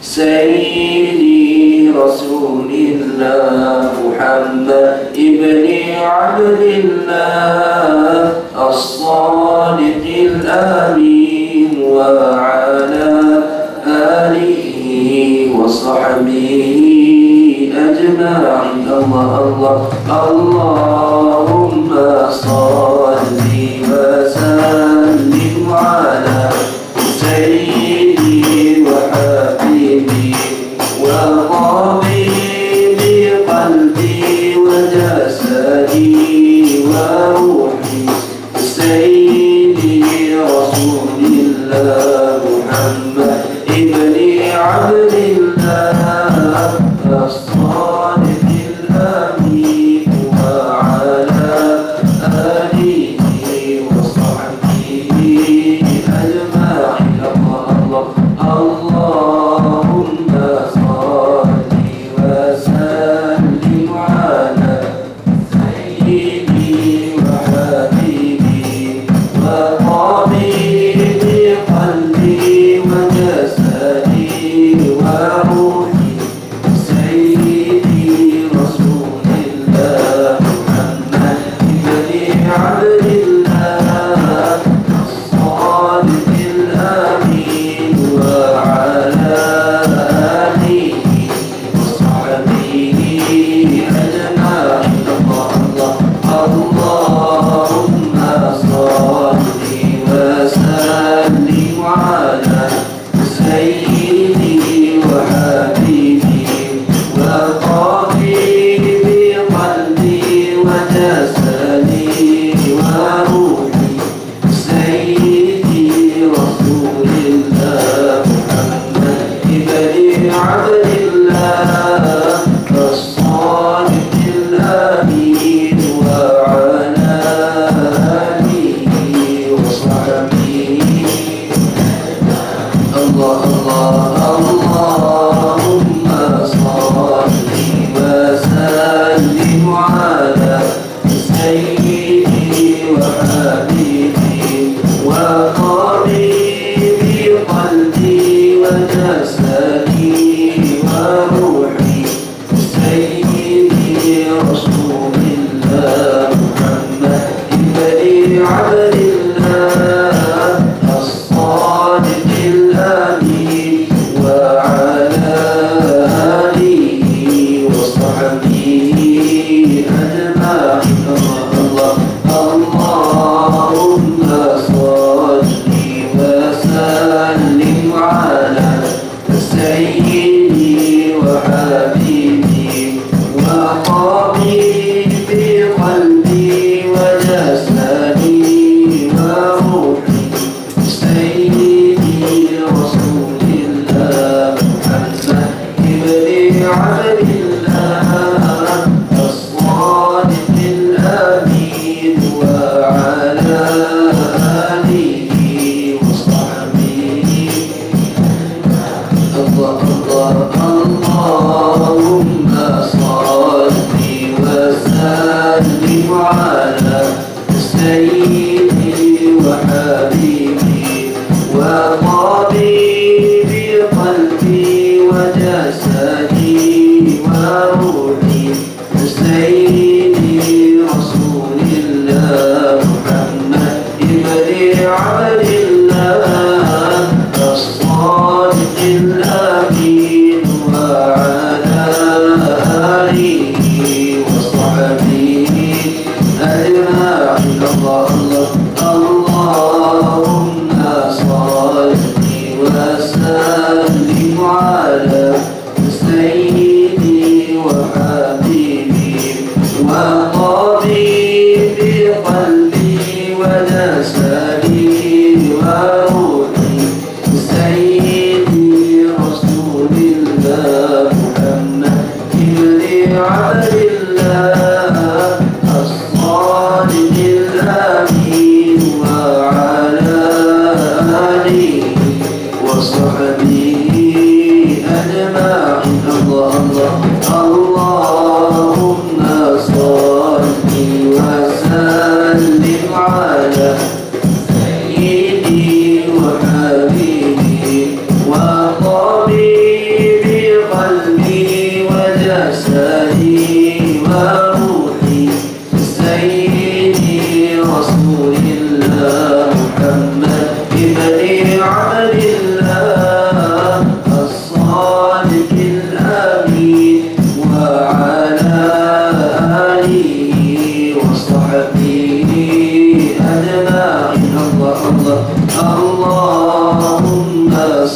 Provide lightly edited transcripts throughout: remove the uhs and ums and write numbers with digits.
سيدي رسول الله محمد ابن عبد الله الصادق الأمين وعلى آله وصحبه أجمعين. الله اللهم صل وسلم على سيدي وحبيبي وطبيبي قلبي وجسدي وروحي سيدي رسول الله محمد ابن عبد الله الصادق الأمين وعلى آله وصحبه أجمعين. اللهم صل وسلم على سيدي وحبيبي وطبيبي قلبي وجسدي وروحي سيدي رسول الله محمد بن عبد الله الصادق الأمين وعلى آله وصحبه أجمعين. اللهم صل وسلم على سيدي وحبيبي وطبيبي قلبي وجسدي وروحي سيدي رسول الله محمد بن عبد الله الصادق الأمين وعلى آله وصحبه اللهم صل وسلم على سيدي وحبيبي وطبيبي قلبي وجسدي وروحي سيدي رسول الله محمد بن عبد الله الصادق الأمين وعلى آله وصحبه أجمعين. اللهم صل وسلم على سيدي وحبيبي وطبيبي قلبي وجسدي وروحي سيدي رسول الله محمد بن عبد الله الصادق الأمين وعلى آله وصحبه اللهم صل وسلم على سيدي وحبيبي وطبيبي قلبي وجسدي وروحي سيدي رسول الله محمد بن عبد الله الصادق الأمين وعلى آله وصحبه أجمعين. اللهم صل وسلم على سيدي وحبيبي وطبيبي قلبي وجسدي وروحي سيدي رسول الله محمد بن عبد الله الصادق الأمين وعلى آله وصحبه أجمعين. اللهم صل وسلم على سيدي وحبيبي وطبيبي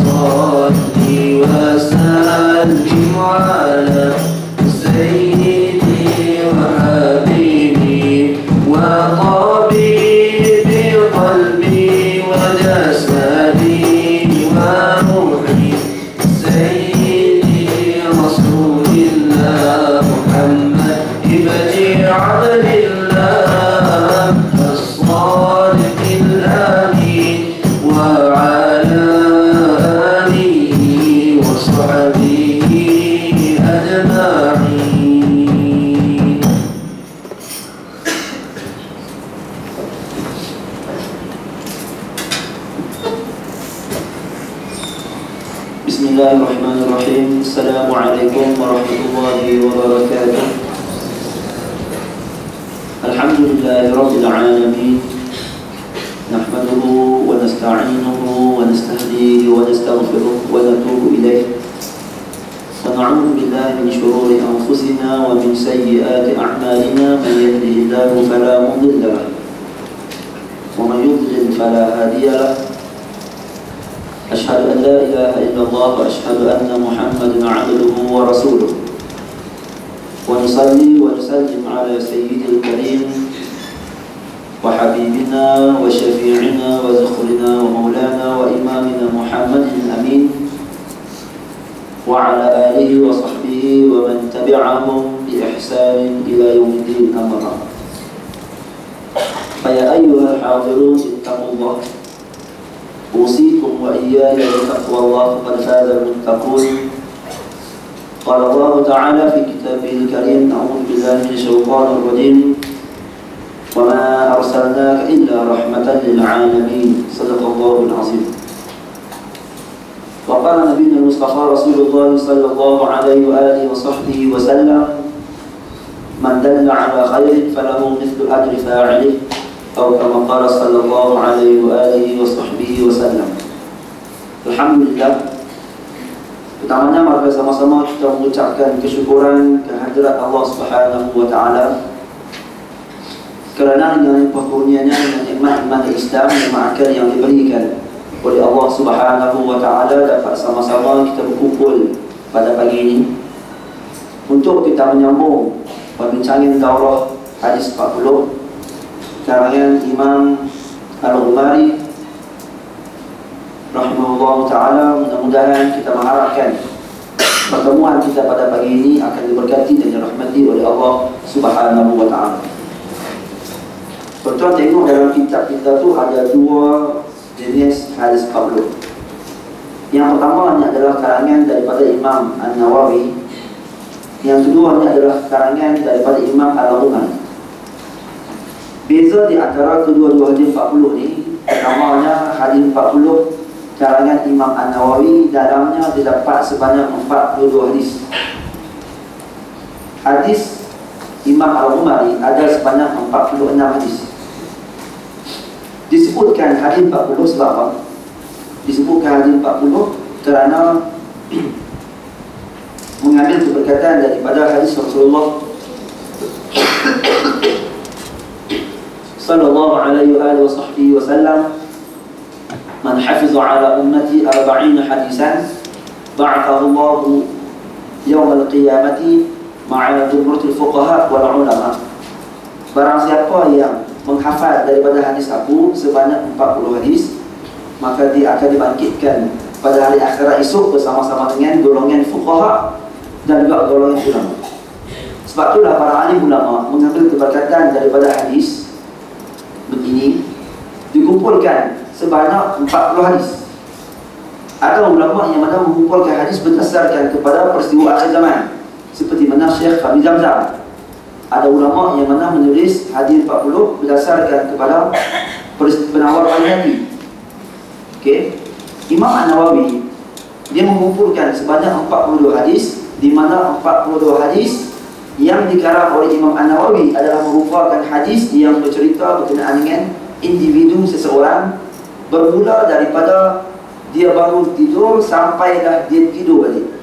صل وسلم على سيدي وحبيبي وطبيب قلبي وجسدي وروحي سيدي رسول الله محمد ابن عبد الله الصادق الأمين وعلى آله وصحبه أجمعين. Bismillahirrahmanirrahim. Assalamualaikum warahmatullahi wabarakatuh. Alhamdulillahirabbil alamin. Nahmaduhu wa nasta'inuhu wa nastahdihi wa nastaghfiruh wa natubu ilayh. Wa na'udzu billahi min shururi anfusina wa min sayyiati a'malina. Man yahdihillahu fala mudilla lahu wa man yudlil fala hadiya lahu. أشهد أن لا إله إلا الله وأشهد أن محمدا عبده ورسوله ونصلي ونسلم على سيد الكريم وحبيبنا وشفيعنا وذخرنا ومولانا وإمامنا محمد الأمين وعلى آله وصحبه ومن تبعهم بإحسان إلى يوم الدين. أما بعد فيا أيها الحاضرون اتقوا الله أوصيكم وإياي بتقوى الله فقد فاز المتقون. قال الله تعالى في كتابه الكريم: أعوذ بالله من الشيطان الرجيم وما أرسلناك إلا رحمة للعالمين. صدق الله العظيم. وقال نبينا المصطفى رسول الله صلى الله عليه وآله وصحبه وسلم: من دل على خير فله مثل أجر فاعله atau kama qala sallallahu alaihi wa alihi wa sahbihi wasallam. Alhamdulillah, pertamanya mari sama-sama kita mengucapkan kesyukuran kehadirat Allah Subhanahu wa taala kerana dengan kurnianya dan nikmat iman Islam dan akal yang diberikan oleh Allah Subhanahu wa taala dapat sama-sama kita berkumpul pada pagi ini untuk kita menyambung perbincangan daurah hadis 40 karangan Imam Al-Ghumari rahimahullah ta'ala. Mudah-mudahan kita mengharapkan pertemuan kita pada pagi ini akan diberkati dan dirahmati oleh Allah Subhanahu wa ta'ala. Tuan-tuan tengok dalam kitab kita tu ada dua jenis hadis 40. Yang pertama ni adalah karangan daripada Imam An-Nawawi. Yang kedua ni adalah karangan daripada Imam Al-Ghumari. Beza di antara kedua-dua hadis 40 ni, pertamanya hadis 40 karangan Imam An-Nawawi, dalamnya didapat sebanyak 42 hadis. Hadis Imam Al-Ghumari ada sebanyak 46 hadis. Disebutkan hadis 40 sebab apa? Disebutkan hadis 40 kerana mengambil keberkatan daripada hadis Rasulullah sallallahu alaihi wa alihi wa sahbihi wa sallam: man hafiza ala ummati 40 hadisan ba'athahu Allah yawm al-qiyamati ma'a jumhuril fuqaha wal ulama. Barang siapa yang menghafal daripada hadis aku sebanyak 40 hadis, maka dia akan dibangkitkan pada hari akhirat esok bersama-sama dengan golongan fuqaha dan juga golongan ulama. Sebab itulah para alim ulama mengambil keberkatan daripada hadis begini, dikumpulkan sebanyak 40 hadis. Ada ulama yang mana mengumpulkan hadis berdasarkan kepada peristiwa akhir zaman, seperti mana Syekh Fahmi Zamzam. Ada ulama yang mana menulis hadis 40 berdasarkan kepada penawar al-hadi. Okey, Imam An-Nawawi dia mengumpulkan sebanyak 42 hadis, di mana 42 hadis yang dikarang oleh Imam An-Nawawi adalah merupakan hadis yang bercerita berkenaan dengan individu seseorang, bermula daripada dia baru tidur sampailah dia tidur balik.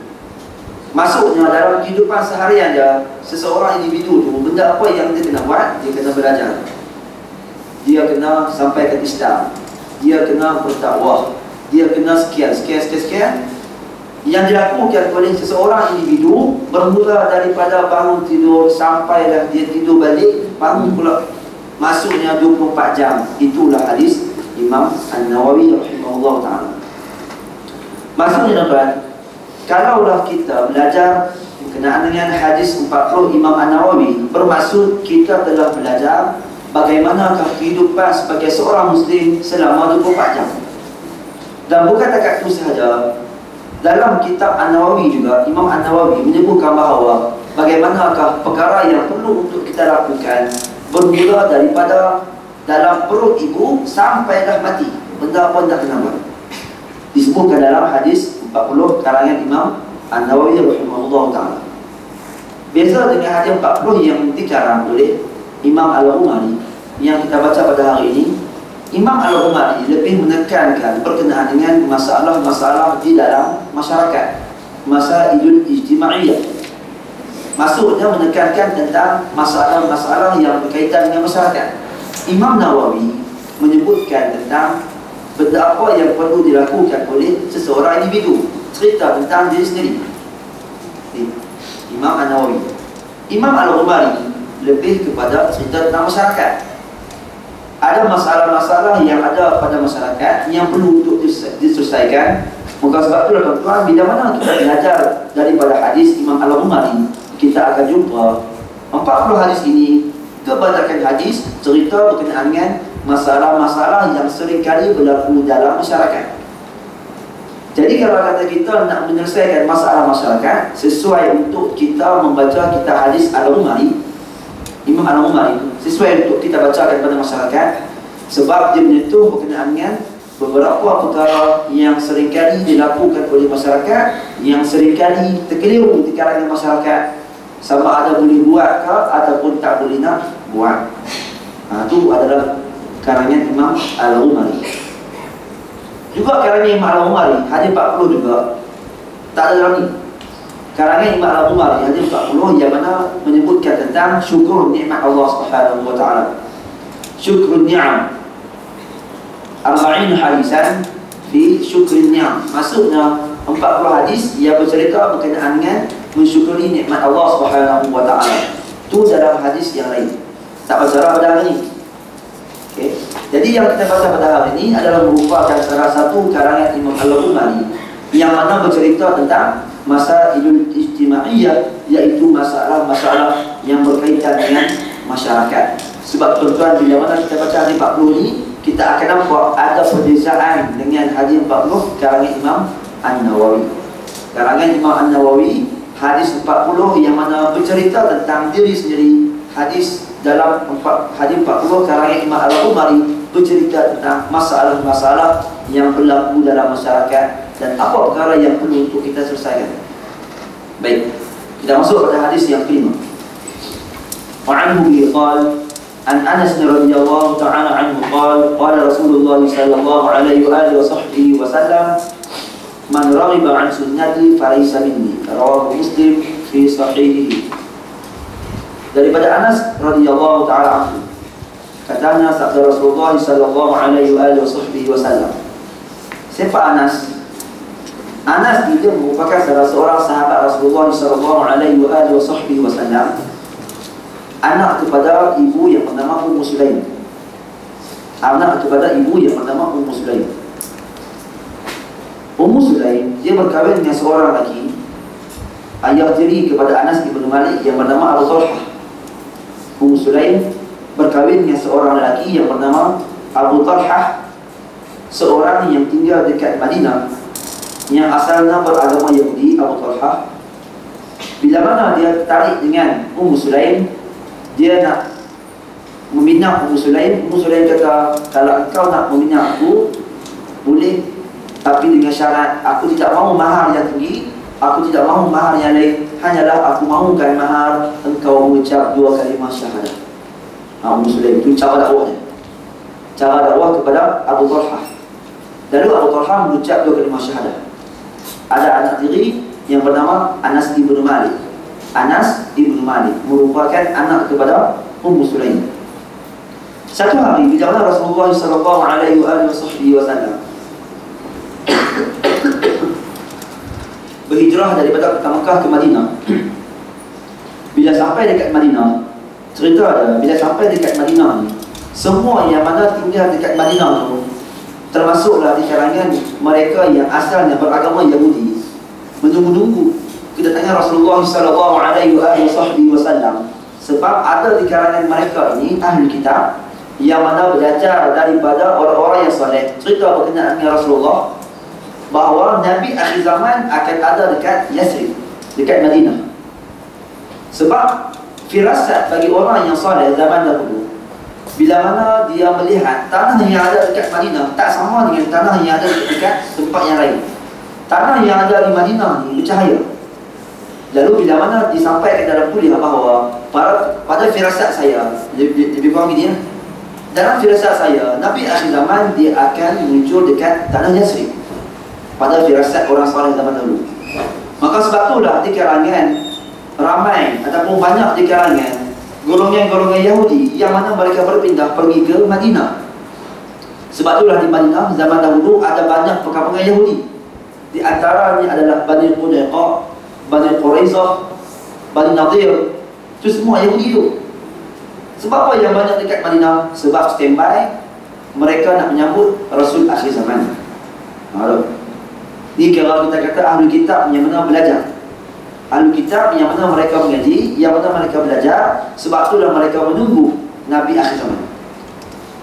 Maksudnya dalam kehidupan seharian dia, seseorang individu tu, benda apa yang dia kena buat? Dia kena belajar, dia kena sampaikan Islam, dia kena berdakwah, dia kena sekian. Yang dilakukan oleh seseorang individu bermula daripada bangun tidur sampailah dia tidur balik, bangun pula masuknya 24 jam. Itulah hadis Imam An-Nawawi rahimahullah ta'ala. Maksudnya tuan, kalaulah kita belajar berkenaan dengan hadis 40 Imam An-Nawawi, bermaksud kita telah belajar bagaimanakah kehidupan sebagai seorang Muslim selama 24 jam. Dan bukan takat itu sahaja, dalam kitab An-Nawawi juga Imam An-Nawawi menyebutkan bahawa bagaimanakah perkara yang perlu untuk kita lakukan bermula daripada dalam perut ibu sampailah mati, benda pun tak kena buat. Disebutkan dalam hadis 40 karangan Imam An-Nawawi rahimahullah ta'ala. Beza dengan hadis 40 yang dikarang oleh Imam Al-Umari yang kita baca pada hari ini, Imam Al-Umari lebih menekankan berkenaan dengan masalah-masalah di dalam masyarakat, masailul ijtimaiyah. Maksudnya menekankan tentang masalah-masalah yang berkaitan dengan masyarakat. Imam Nawawi menyebutkan tentang benda apa yang perlu dilakukan oleh seseorang individu, cerita tentang diri sendiri. Imam An-Nawawi. Imam Al-Umari lebih kepada cerita tentang masyarakat. Ada masalah-masalah yang ada pada masyarakat yang perlu untuk diselesaikan. Maka sebab itulah tuan-tuan, bila mana kita belajar daripada hadis Imam Al-Umari, kita akan jumpa 40 hadis ini, kebanyakan hadis cerita berkenaan dengan masalah-masalah yang sering kali berlaku dalam masyarakat. Jadi kalau kata kita nak menyelesaikan masalah masyarakat, sesuai untuk kita membaca kitab hadis Al-Umari, Imam Al-Umari, sesuai untuk kita bacakan kepada masyarakat, sebab dia menyentuh berkenaan dengan beberapa perkara yang seringkali dilakukan oleh masyarakat, yang seringkali terkeliru di kalangan masyarakat, sama ada boleh buat ke ataupun tak boleh nak buat. Itu adalah karangan Imam Al-Umari. Juga karangan Imam Al-Umari hadis 40 juga tak ada dalam ni. Karangan Imam Al-Umari hadis 40 yang mana menyebutkan tentang syukur nikmat Allah Subhanahu wa taala. Syukur ni'am. 40 hadisan fi syukur ni'am. Maksudnya 40 hadis yang bercerita berkenaan dengan mensyukuri nikmat Allah Subhanahu wa taala. Itu dalam hadis yang lain. Tak baca pada hari ini. Okay. Jadi yang kita baca pada hari ini adalah merupakan salah satu karangan Imam Al-Umari yang mana bercerita tentang masailul ijtimaiyah, iaitu masalah-masalah yang berkaitan dengan masyarakat. Sebab tuan-tuan, bila mana kita baca hadis 40 ni, kita akan nampak ada perbezaan dengan hadis 40 karangan Imam An-Nawawi. Karangan Imam An-Nawawi hadis 40 yang mana bercerita tentang diri sendiri. Hadis dalam hadis 40 karangan Imam Al-Umari bercerita tentang masalah-masalah yang berlaku dalam masyarakat dan apa perkara yang perlu untuk kita selesaikan. Baik, kita masuk pada hadis yang kelima. Wa'anhu biqal an Anas radhiyallahu ta'ala anhu qala qala Rasulullah sallallahu alaihi wa sahbihi wa sallam man raghiba an sunnati falaysa minni, rawahu Muslim fi sahihihi. Daripada Anas radhiyallahu ta'ala anhu, katanya sabda Rasulullah sallallahu alaihi wa sahbihi wa sallam. Siapa Anas? Anas itu merupakan salah seorang sahabat Rasulullah sallallahu alaihi wa sahbihi wa sallam, anak kepada ibu yang bernama Ummu Sulaim. Anak kepada ibu yang bernama Ummu Sulaim. Ummu Sulaim dia berkahwin dengan seorang lelaki, ayah tiri kepada Anas ibn Malik yang bernama Abu Talhah. Ummu Sulaim berkahwin dengan seorang lelaki yang bernama Abu Talhah, seorang yang tinggal dekat Madinah, yang asalnya beragama Yahudi. Abu Talhah, bila mana dia tertarik dengan Ummu Sulaim, dia nak meminang Ummu Sulaim. Ummu Sulaim kata, kalau engkau nak meminang aku, boleh, tapi dengan syarat aku tidak mahu mahar yang tinggi, aku tidak mahu mahar yang lain, hanyalah aku mahukan mahar engkau mengucap 2 kalimah syahadah. Ummu Sulaim itu cara dakwahnya, cara dakwah kepada Abu Talhah. Lalu Abu Talhah mengucap 2 kalimah syahadah. Ada anak tiri yang bernama Anas ibn Malik. Anas ibn Malik merupakan anak kepada Ummu Sulaim. Satu hari bila Rasulullah sallallahu alaihi wasallam berhijrah daripada kota Mekah ke Madinah. Bila sampai dekat Madinah, cerita ada, bila sampai dekat Madinah ni, semua yang mana tinggal dekat Madinah tu, termasuklah di kalangan mereka yang asalnya beragama Yahudi, menunggu-nunggu kedatangan Rasulullah sallallahu alaihi wasallam. Sebab ada di kalangan mereka ini ahli kitab yang mana belajar daripada orang-orang yang soleh. Cerita berkenaan dengan Rasulullah bahawa Nabi akhir zaman akan ada dekat Yathrib, dekat Madinah. Sebab firasat bagi orang yang soleh zaman dahulu, bila mana dia melihat tanah yang ada dekat Madinah tak sama dengan tanah yang ada dekat tempat yang lain. Tanah yang ada di Madinah ni bercahaya. Lalu bila mana disampaikan dalam kuliah bahawa pada firasat saya, lebih kurang ini ya, dalam firasat saya, Nabi akhir zaman dia akan muncul dekat tanah Yathrib, pada firasat orang soleh zaman dahulu. Maka sebab itulah di kalangan ramai ataupun banyak di kalangan golongan-golongan Yahudi yang mana mereka berpindah pergi ke Madinah. Sebab itulah di Madinah zaman dahulu ada banyak perkampungan Yahudi. Di antaranya adalah Bani Qudaiqah, Bani Quraizah, Bani Nadir. Itu semua Yahudi tu. Sebab apa yang banyak dekat Madinah? Sebab standby mereka nak menyambut Rasul akhir zaman. Ni kalau kita kata ahli kitab yang mana belajar, ahli kitab yang mana mereka mengaji, yang mana mereka belajar. Sebab itulah mereka menunggu Nabi akhir zaman.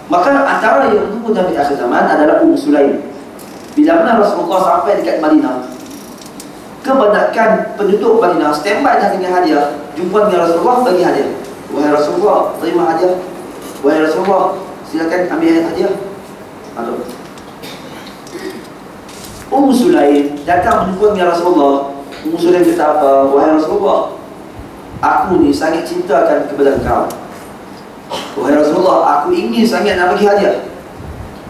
Maka antara yang menunggu Nabi akhir zaman adalah Sulaim. Bila mana Rasulullah sampai dekat Madinah, kebanyakan penduduk Madinah standby dah dengan hadiah. Jumpa dengan Rasulullah, bagi hadiah. Wahai Rasulullah, terima hadiah. Wahai Rasulullah, silakan ambil hadiah. Sulaim datang menjumpa dengan Rasulullah. Sulaim kata apa? Wahai Rasulullah, aku ni sangat cintakan kepada engkau. Wahai Rasulullah, aku ingin sangat nak bagi hadiah,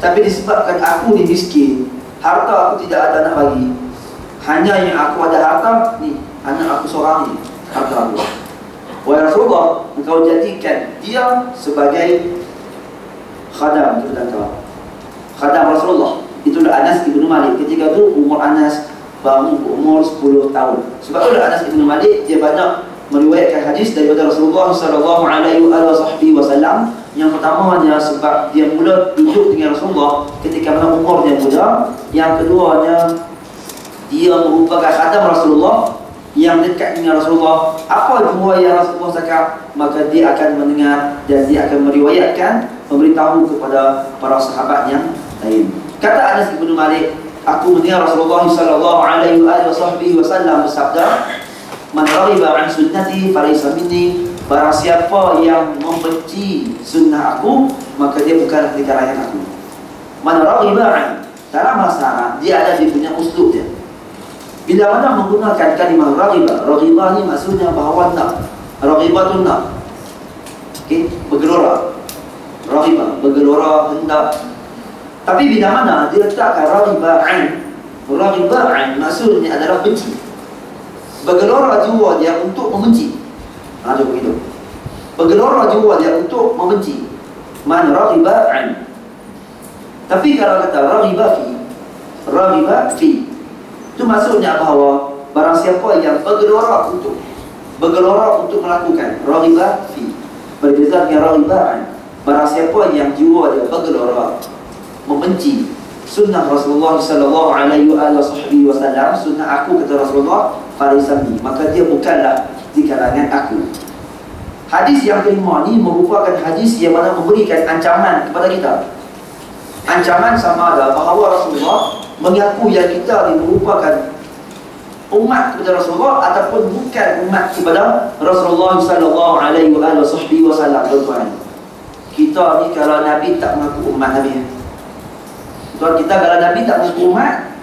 tapi disebabkan aku ni miskin, harta aku tidak ada nak bagi. Hanya yang aku ada harta ni, anak aku seorang ni, harta aku. Wahai Rasulullah, engkau jadikan dia sebagai khadam kepada engkau, khadam Rasulullah. Itulah Anas ibn Malik. Ketika itu umur Anas baru umur 10 tahun. Sebab itulah Anas ibn Malik dia banyak meriwayatkan hadis daripada Rasulullah sallallahu alaihi wasallam. Yang pertamanya sebab dia mula duduk dengan Rasulullah ketika mana umur dia muda. Yang keduanya dia merupakan khadam Rasulullah yang dekat dengan Rasulullah. Apa jua yang Rasulullah cakap, maka dia akan mendengar dan dia akan meriwayatkan, memberitahu kepada para sahabat yang lain. Kata Anas bin Malik, aku mendengar Rasulullah sallallahu alaihi wasallam bersabda, "Man raghiba an sunnati falaysa minni." Barang siapa yang membenci sunnah aku, maka dia bukan di kalangan aku. Man raghiba an, dalam bahasa Arab dia ada di punya uslub dia. Bila mana menggunakan kalimah raghiba, raghiba ni maksudnya bahawa nak, raghibatun nak, okey, bergelora. Raghiba, bergelora, hendak. Tapi bila mana dia letakkan raghiba'an, raghiba'an maksudnya adalah benci, bergelora jiwa dia untuk membenci. Ada begitu, bergelora jiwa dia untuk membenci. Man raghiba'an. Tapi kalau kata raghiba fi, itu maksudnya bahawa barang siapa yang bergelora untuk melakukan, raghiba fi, berbeza dengan raghiba'an. Barang siapa yang jiwa dia bergelora membenci sunnah Rasulullah sallallahu alaihi wasallam, sunnah aku kata Rasulullah, farisami, maka dia bukanlah di kalangan aku. Hadis yang kelima ni merupakan hadis yang mana memberikan ancaman kepada kita. Ancaman sama ada bahawa Rasulullah mengaku yang kita ni merupakan umat kepada Rasulullah ataupun bukan umat kepada Rasulullah sallallahu alaihi wasallam. Tuan, kita ni kalau Nabi tak mengaku umat Nabi, tuan, kita kalau Nabi tak mengaku umat,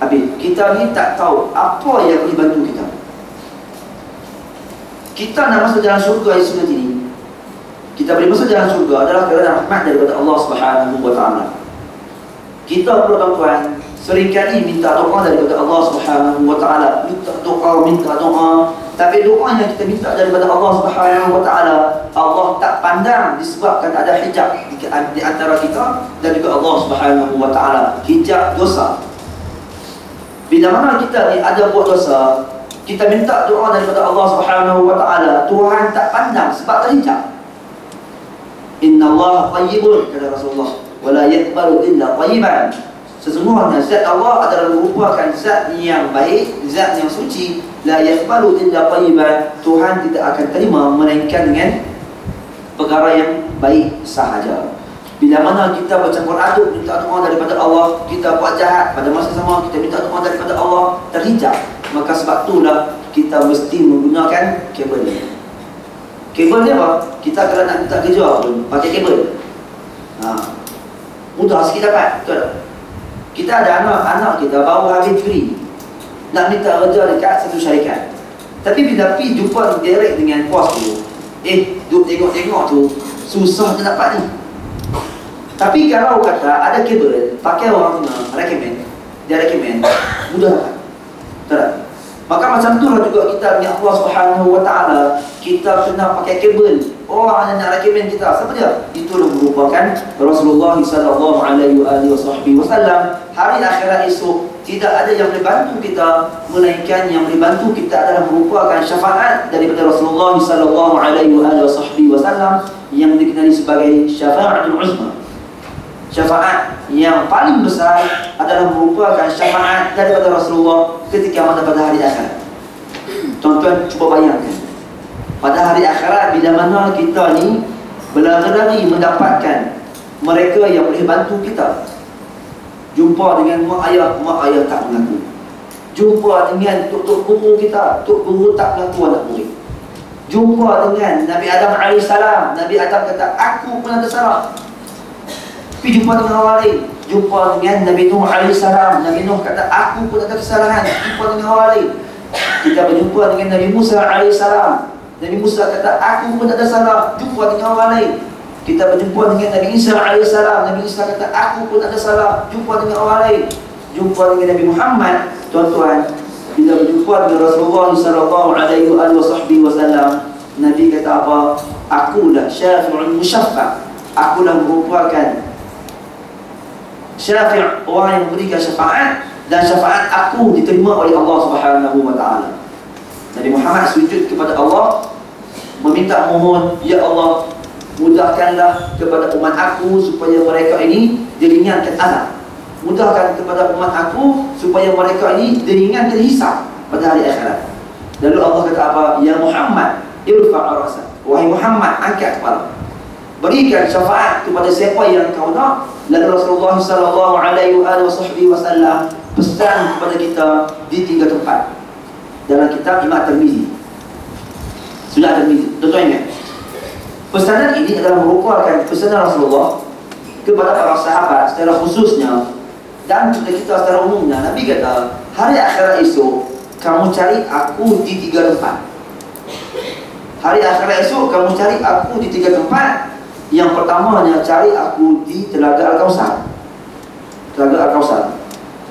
habis kita ni tak tahu apa yang boleh bantu kita. Kita nak masuk jalan syurga Yesus ini, kita boleh masuk jalan syurga adalah kerana rahmat daripada Allah Subhanahu wa taala. Kita perlu, tuan-tuan, seringkali minta doa daripada Allah Subhanahu wa taala, minta doa, tapi doa yang kita minta daripada Allah Subhanahu wa taala, Allah tak pandang disebabkan ada hijab di antara kita dan juga Allah Subhanahu wa taala, hijab dosa. Bila mana kita ni ada buat dosa, kita minta doa daripada Allah Subhanahu wa taala, Tuhan tak pandang sebab terhijab. Inna Allah tayyibun, kata Rasulullah, wa la yaqbalu illa tayyiban. Sesungguhnya zat Allah adalah merupakan zat yang baik, zat yang suci. La yaqbalu illa tayyiban. Tuhan tidak akan terima melainkan dengan perkara yang baik sahaja. Bila mana kita bercampur aduk minta doa daripada Allah, kita buat jahat, pada masa sama kita minta doa daripada Allah, terhijab. Maka sebab itulah kita mesti menggunakan kabel ni. Kabel ni apa? Kita kalau nak minta kerja pun pakai kabel. Mudah sikit dapat, betul tak? Kita ada anak kita baru habis degree, nak minta kerja dekat satu syarikat. Tapi bila pergi jumpa direct dengan bos tu, duk tengok-tengok tu, susah nak dapat ni. Tapi kalau kata ada kabel, pakai orang tengah recommend, dia recommend, mudah dapat. Betul tak? Maka macam itulah juga kita ni Allah Subhanahu wa taala, kita kena pakai kabel. Orang yang nak recommend kita, siapa dia? Itulah merupakan Rasulullah sallallahu alaihi wasallam. Hari akhirat esok tidak ada yang boleh bantu kita, melainkan yang boleh bantu kita adalah merupakan syafaat daripada Rasulullah sallallahu alaihi wasallam yang dikenali sebagai syafaatul uzma. Syafaat yang paling besar adalah merupakan syafaat daripada Rasulullah ketika mana pada hari akhirat. Tuan-tuan cuba bayangkan, pada hari akhirat bila mana kita ni berlari mendapatkan mereka yang boleh bantu kita. Jumpa dengan mak ayah tak mengaku. Jumpa dengan tok guru kita, tok guru tak mengaku anak murid. Jumpa dengan Nabi Adam AS, Nabi Adam kata aku pun ada salah. Pergi jumpa dengan orang lain, jumpa dengan Nabi Nuh AS, Nabi Nuh kata aku pun ada kesalahan. Jumpa dengan orang lain. Kita berjumpa dengan Nabi Musa AS, Nabi Musa kata aku pun ada salah. Jumpa dengan orang lain. Kita berjumpa dengan Nabi Isa AS, Nabi Isa kata aku pun ada salah. Jumpa dengan orang lain. Jumpa dengan Nabi Muhammad, tuan-tuan, bila berjumpa dengan Rasulullah sallallahu alaihi wasallam, Nabi kata apa? Akulah syafi'ul musyaffa'. Akulah merupakan syafi' orang yang memberikan syafaat, dan syafaat aku diterima oleh Allah Subhanahu wa taala. Nabi Muhammad sujud kepada Allah, meminta mohon, ya Allah, mudahkanlah kepada umat aku supaya mereka ini diringankan azab. Mudahkan kepada umat aku supaya mereka ini diringankan hisab pada hari akhirat. Lalu Allah kata apa? Ya Muhammad, irfa' ra'sak. Wahai Muhammad, angkat kepala. Berikan syafaat kepada siapa yang kau nak. Lalu Rasulullah sallallahu alaihi wasallam pesan kepada kita di 3 tempat dalam kitab Imam Tirmizi. Sudah Tirmizi, tuan-tuan ingat? Pesanan ini adalah merupakan pesanan Rasulullah kepada para sahabat secara khususnya, dan juga kita secara umumnya. Nabi kata, hari akhirat esok kamu cari aku di 3 tempat. Hari akhirat esok kamu cari aku di 3 tempat. Yang pertamanya, cari aku di Telaga Al-Kausar. Telaga Al-Kausar.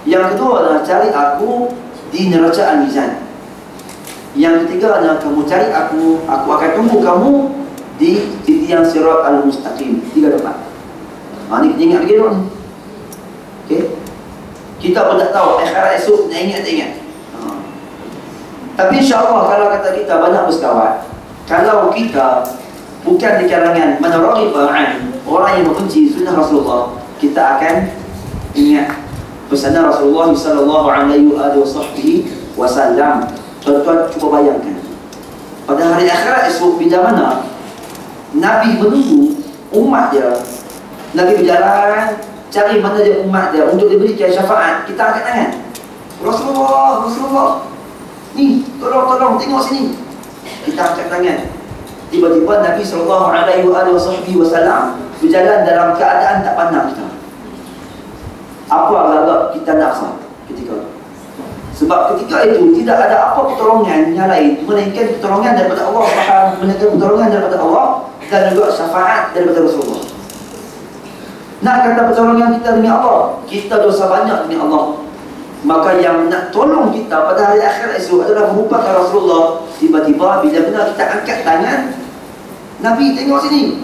Yang kedua adalah cari aku di Neraca Al-Mizan. Yang ketiga adalah kamu cari aku akan tunggu kamu di titian Sirat Al-Mustaqim. 3 tempat. Ini ingat lagi dulu ni. Okay? Kita pun tak tahu akhirat esok nak ingat tak ingat. Tapi insyaAllah kalau kata kita banyak bersekawat, kalau kita bukan di kalangan meneragiba'an orang yang membenci sunnah Rasulullah, kita akan ingat pesanan Rasulullah sallallahu alaihi wasallam. Tuan-tuan cuba bayangkan, pada hari akhirat esok bila mana Nabi menunggu umat dia, Nabi berjalan cari mana dia umat dia untuk diberikan syafaat, kita angkat tangan, Rasulullah ni tolong tengok sini, kita angkat tangan. Tiba-tiba Nabi SAW berjalan dalam keadaan tak pandang kita. Apa agak kita naksa ketika itu? Sebab ketika itu tidak ada apa pertolongan yang lain melainkan pertolongan daripada Allah Subhanahu, melainkan pertolongan daripada Allah dan juga syafaat daripada Rasulullah. Nak kata pertolongan kita dengan Allah, kita dosa banyak dengan Allah. Maka yang nak tolong kita pada hari akhirat esok adalah merupakan Rasulullah. Tiba-tiba bila benar kita angkat tangan, Nabi tengok sini,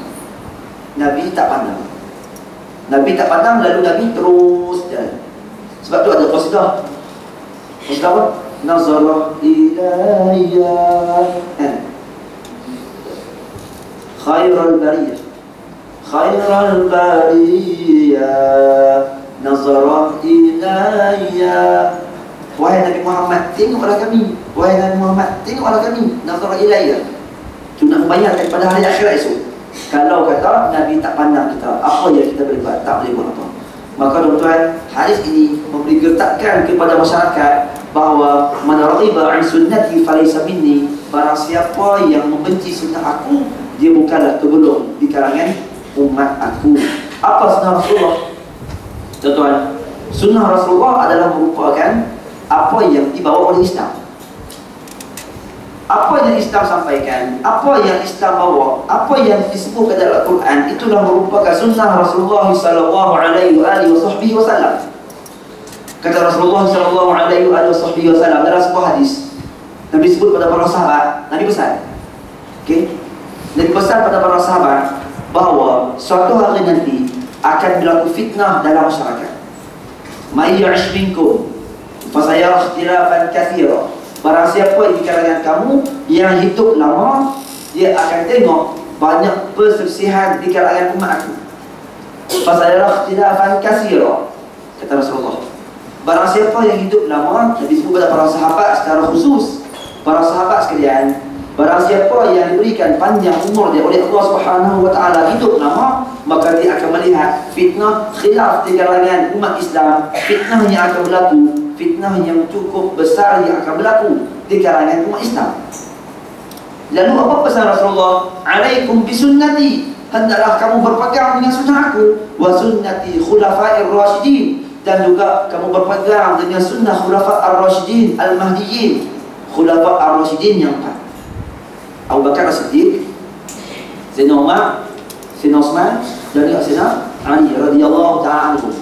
Nabi tak pandang. Nabi tak pandang, lalu Nabi terus jalan. Sebab tu ada qasidah Maksud apa? Nazarah ilayya khairul bariyah, khairul bariyah nazarah ilayya. Wahai Nabi Muhammad, tengoklah kami. Wahai Nabi Muhammad, tengoklah kami. Nazarah ilayya, itu nak membayangkan pada hari akhirat esok. Kalau kata Nabi tak pandang kita, apa yang kita boleh buat? Tak boleh buat apa. Maka tuan-tuan, hadis ini memberi gertakan kepada masyarakat bahawa man raghiba an sunnati falaysa minni, barang siapa yang membenci sunnah aku, dia bukanlah tergolong di kalangan umat aku. Apa sunnah Rasulullah? Tuan-tuan, sunnah Rasulullah adalah merupakan apa yang dibawa oleh Islam. Apa yang Islam sampaikan, apa yang Islam bawa, apa yang disebutkan dalam Al-Quran, itulah merupakan sunnah Rasulullah sallallahu alaihi wasallam. Kata Rasulullah sallallahu alaihi wasallam dalam sebuah hadis, Nabi sebut pada para sahabat, Nabi pesan, okey, Nabi pesan pada para sahabat bahawa suatu hari nanti akan berlaku fitnah dalam masyarakat. May ya'ish minkum fasayara ikhtilafan katsira. Barang siapa di kalangan kamu yang hidup lama, dia akan tengok banyak perselisihan di kalangan umat aku. Fasayara ikhtilafan katsira, kata Rasulullah. Barang siapa yang hidup lama, Nabi sebut kepada para sahabat secara khusus, para sahabat sekalian, barang siapa yang diberikan panjang umur dia oleh Allah Subhanahu wa taala hidup lama, maka dia akan melihat fitnah khilaf di kalangan umat Islam, fitnah yang akan berlaku, fitnah yang cukup besar yang akan berlaku di kalangan umat Islam. Lalu apa pesan Rasulullah? Alaikum bisunnati, hendaklah kamu berpegang dengan sunnah aku, wa sunnati khulafa'ir rasyidin, dan juga kamu berpegang dengan sunnah khulafa'ir rasyidin al-mahdiyyin, khulafa'ir rasyidin yang empat. Abu Bakar As-Siddiq, Sayyidina Umar, Sayyidina Utsman, dan juga Sayyidina Ali radhiyallahu ta'ala anhum.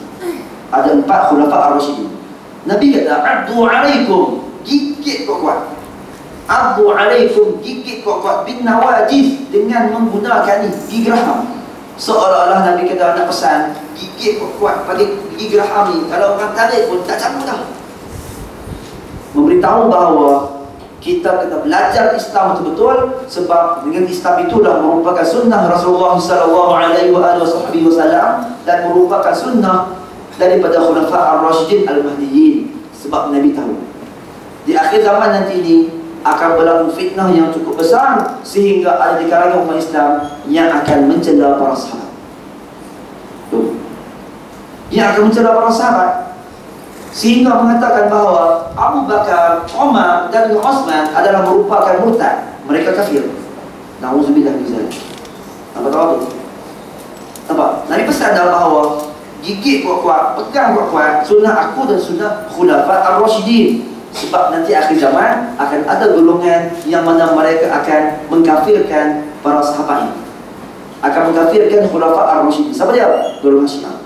Ada empat khulafa'ir rasyidin. Nabi kata, addu alaikum, gigit kuat-kuat. Addu alaikum, gigit kuat-kuat bin nawajis, dengan menggunakan gigi geraham. Seolah-olah Nabi kata nak pesan, gigit kuat-kuat pakai gigi geraham ni, kalau orang tarik pun tak cabut dah. Memberitahu bahawa kita kena belajar Islam betul-betul, sebab dengan Islam itulah merupakan sunnah Rasulullah sallallahu alaihi wasallam dan merupakan sunnah daripada khulafa' ar-rasyidin al-mahdiyyin. Sebab Nabi tahu di akhir zaman nanti ini akan berlaku fitnah yang cukup besar, sehingga ada di kalangan umat Islam yang akan mencela para sahabat. Yang akan mencela para sahabat, sehingga mengatakan bahawa Abu Bakar, Umar dan Utsman adalah merupakan murtad, mereka kafir. Nauzubillah min zalik. Apa tahu tu? Nampak? Nabi pesan bahawa gigit kuat-kuat, pegang kuat-kuat sunnah aku dan sunnah khulafa' ar-rasyidin. Sebab nanti akhir zaman akan ada golongan yang mana mereka akan mengkafirkan para sahabat ini, akan mengkafirkan khulafa' ar-rasyidin. Siapa dia? Golongan Syiah.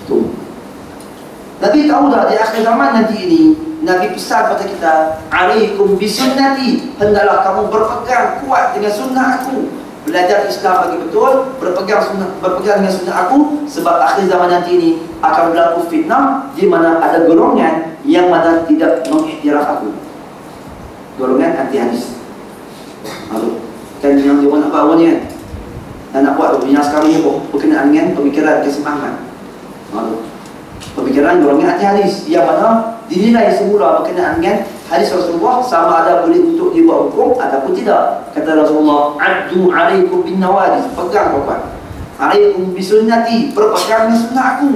Tu. Nabi tahu dah di akhir zaman nanti ini, Nabi pesan kepada kita, alaikum bisunnati, hendaklah kamu berpegang kuat dengan sunnah aku. Belajar Islam bagi betul, berpegang dengan sunnah aku, sebab akhir zaman nanti ini akan berlaku fitnah di mana ada golongan yang mana tidak mengiktiraf aku, golongan anti hadis. Maksud kan yang dia nak bawa ni kan, dan nak buat yang sekarang ni berkenaan dengan pemikiran keseimbangan. Maksud pemikiran golongan anti hadis yang mana dinilai semula berkenaan dengan hadis Rasulullah sama ada boleh untuk dibuat hukum ataupun tidak. Kata Rasulullah, addu alaikum bin nawajis, pegang kuat-kuat. Alaikum bisunnati, berpegang dengan sunnah aku.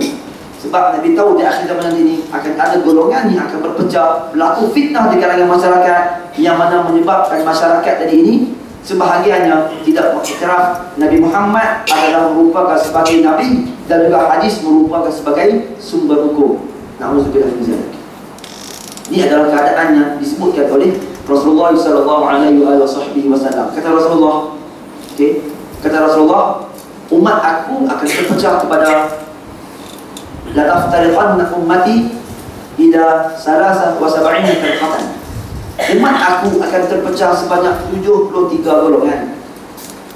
Sebab Nabi tahu di akhir zaman ini akan ada golongan yang akan berpecah, berlaku fitnah di kalangan masyarakat, yang mana menyebabkan masyarakat tadi ini sebahagiannya tidak mengiktiraf Nabi Muhammad adalah merupakan sebagai Nabi, dan juga hadis merupakan sebagai sumber hukum. Nauzubillah min zalik. Ini adalah keadaan yang disebutkan oleh Rasulullah sallallahu alaihi wasallam. Kata Rasulullah, okey, kata Rasulullah, umat aku akan terpecah kepada la taftariqanna ummati ila 73 firqatan. Umat aku akan terpecah sebanyak 73 golongan.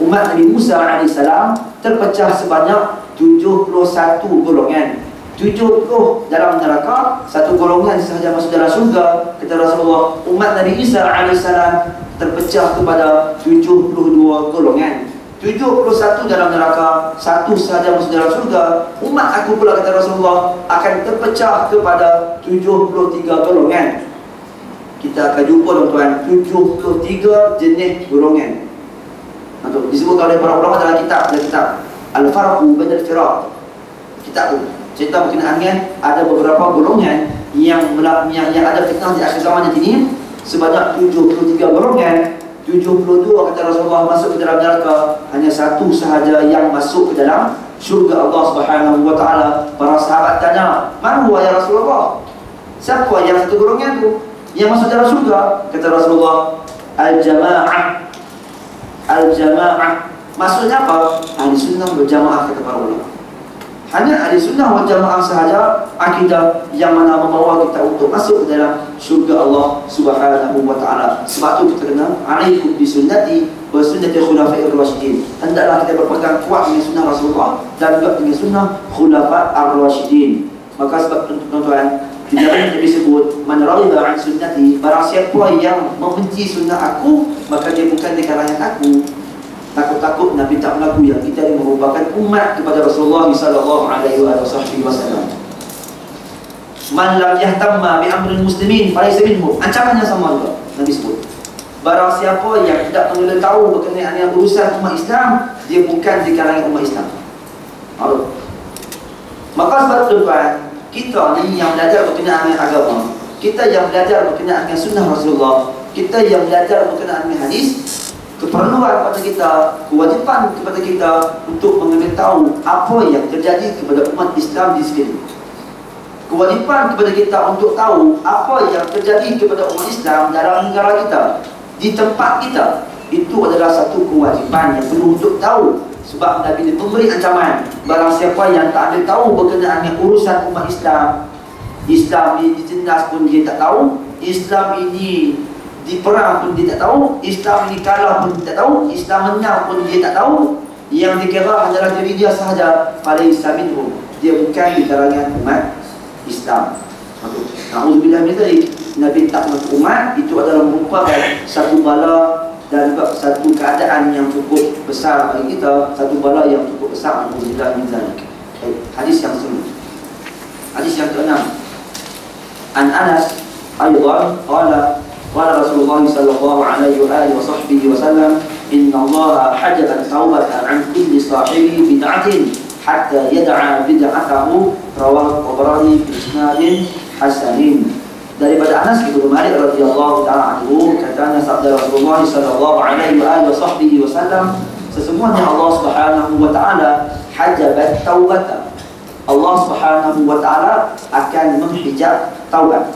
Umat Nabi Musa AS terpecah sebanyak 71 golongan. 70 dalam neraka, satu golongan sahaja masuk dalam syurga. Kata Rasulullah, umat Nabi Isa AS terpecah kepada 72 golongan. 71 dalam neraka, satu sahaja masuk dalam syurga. Umat aku pula, kata Rasulullah, akan terpecah kepada 73 golongan. Kita akan jumpa tuan-tuan 73 jenis golongan. Disebutkan oleh para ulama dalam kitab Al-Farqu Bainal Firaq. Kitab tu cerita berkenaan ada beberapa golongan yang ada fitnah di akhir zaman nanti ni. Sebanyak 73 golongan. 72 kata Rasulullah masuk ke dalam neraka, hanya satu sahaja yang masuk ke dalam syurga Allah Subhanahu wa taala. Para sahabat tanya, "Man huwa ya Rasulullah?" Siapa yang satu golongan tu yang masuk dalam syurga? Kata Rasulullah, "Al-jamaah." Al-jamaah maksudnya apa? Ahli sunnah wal jamaah, kata para ulama. Hanya ahli sunnah wal jamaah sahaja akidah yang mana membawa kita untuk masuk ke dalam syurga Allah Subhanahu wa taala. Sebab tu kita kena alaikum bi sunnati wa sunnati khulafa'ir rasyidin. Hendaklah kita berpegang kuat dengan sunnah Rasulullah dan juga dengan sunnah khulafa'ir rasyidin. Maka sebab tuan-tuan, di dalam Nabi sebut, "Man raghiba an sunnati", barang siapa yang membenci sunnah aku, maka dia bukan di kalangan aku. Takut-takut Nabi tak berlaku yang kita ini merupakan umat kepada Rasulullah sallallahu alaihi wasallam. "Man lam yahtamma bi amril muslimin falaysa minhum", ancamannya sama juga Nabi sebut. Barang siapa yang tidak mengenal tahu berkenaan dengan urusan umat Islam, dia bukan di kalangan umat Islam. Maka sebab itu tuan, kita ni yang belajar berkenaan dengan agama, kita yang belajar berkenaan dengan sunnah Rasulullah, kita yang belajar berkenaan dengan hadis, keperluan kepada kita, kewajipan kepada kita untuk mengenal tahu apa yang terjadi kepada umat Islam di sekeliling. Kewajipan kepada kita untuk tahu apa yang terjadi kepada umat Islam dalam negara kita, di tempat kita. Itu adalah satu kewajipan yang perlu untuk tahu. Sebab Nabi memberi ancaman, barang siapa yang tak ada tahu berkenaan dengan urusan umat Islam, Islam ini ditindas pun dia tak tahu, Islam ini di perang pun dia tak tahu, Islam ini kalah pun dia tak tahu, Islam menang pun dia tak tahu, yang dikira adalah diri dia sahaja, falaysa minhum, dia bukan di kalangan umat Islam. Na'udzubillah min dzalik. Nabi tak mengaku umat, itu adalah merupakan satu bala dan juga satu keadaan yang cukup besar bagi kita, satu bala yang cukup besar. Na'udzubillah min dzalik. Hadis yang ke-6. Hadis yang ke-6. An Anas aydan qala Rasulullah sallallahu alaihi wa alihi wa sahbihi wa sallam, "Inna Allah hajaba at-taubata an kulli sahibi bid'atin hatta yad'a bid'atahu." Rawahu Tabrani bi isnadin hasanin. Daripada Anas bin Malik radhiyallahu taala anhu, katanya sabda Rasulullah sallallahu alaihi wa alihi wa sahbihi wa sallam, sesungguhnya Allah Subhanahu wa taala hajabat taubata. Allah Subhanahu wa taala akan menghijab taubat.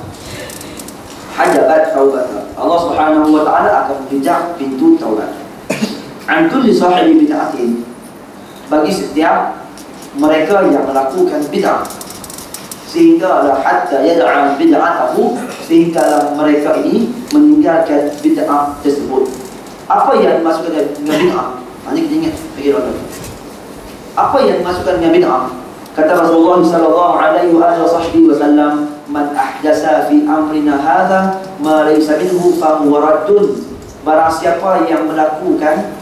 Hajabat taubata. Allah Subhanahu wa taala akan menghijab pintu taubat. An kulli sahibi bid'atin, bagi setiap mereka yang melakukan bid'ah, sehinggalah hatta yad'a bid'atahu, sehinggalah mereka ini meninggalkan bid'ah tersebut. Apa yang dimasukkan dengan bid'ah? Ini kita ingat fikiran. Apa yang dimasukkan dengan bid'ah? Kata Rasulullah sallallahu alaihi wasallam, "Man ahdasa fi amrina hadza ma laysa minhu fa huwa raddun." Barang siapa yang melakukan,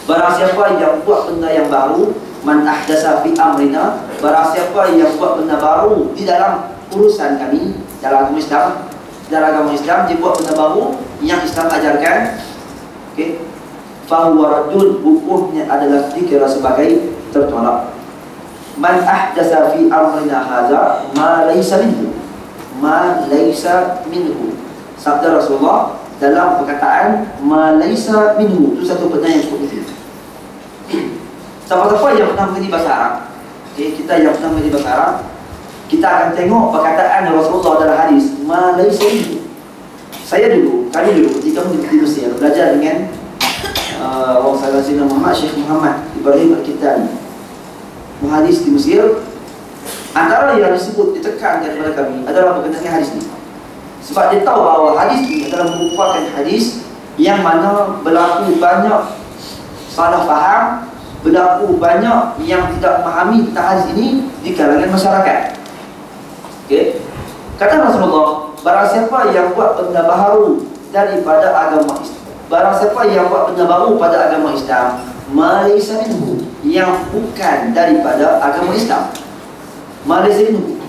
barang siapa yang buat benda yang baru, man ahdasa fi amrina, barang siapa yang buat benda baru di dalam urusan kami, dalam agama Islam, dia buat benda baru yang Islam ajarkan, okey, fa huwa raddun, hukumnya adalah dikira sebagai tertolak. Man ahdasa fi amrina hadza ma laysa minhu, ma laysa minhu. Sabda Rasulullah dalam perkataan ma laysa minhu, itu satu benda yang cukup penting. Siapa-siapa yang pernah mengerti bahasa Arab, okay, kita yang pernah mengerti bahasa Arab, kita akan tengok perkataan Rasulullah dalam hadis ma laysa minhu. Kami dulu ketika di Mesir belajar dengan orang Sayyidina Muhammad, Syekh Muhammad Ibrahim Al-Kitani, muhadis di Mesir. Antara yang disebut, ditekankan kepada kami adalah berkenaan dengan hadis ini. Sebab dia tahu bahawa hadis ini adalah merupakan hadis yang mana berlaku banyak salah faham berlaku banyak yang tidak memahami tentang hadis ini di kalangan masyarakat. Okey. Kata Rasulullah, barang siapa yang buat benda baru daripada agama Islam, barang siapa yang buat benda baru pada agama Islam, malaysa minhu, yang bukan daripada agama Islam. Malaysa minhu.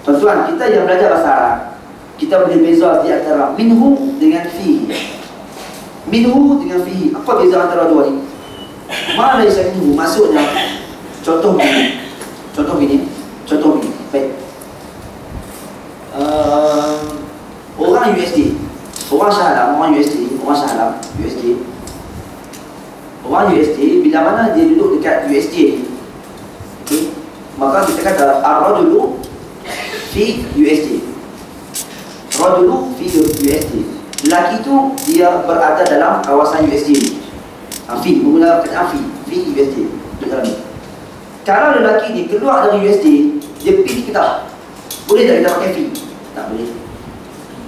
Tuan-tuan, kita yang belajar bahasa Arab, kita boleh beza di antara minhu dengan fihi. Minhu dengan fihi, apa beza antara dua ini? Malaysa minhu maksudnya, contoh begini. Baik. Orang USD, orang USD, bila mana dia duduk dekat USD ni, okay, maka kita kata ar-rajulu fi USD. Rajulu fi USD. Lelaki itu dia berada dalam kawasan USD ni. Fi, menggunakan kata fi USD. Kalau lelaki ni keluar dari USD, dia pergi kita, boleh tak kita pakai fi? Tak boleh.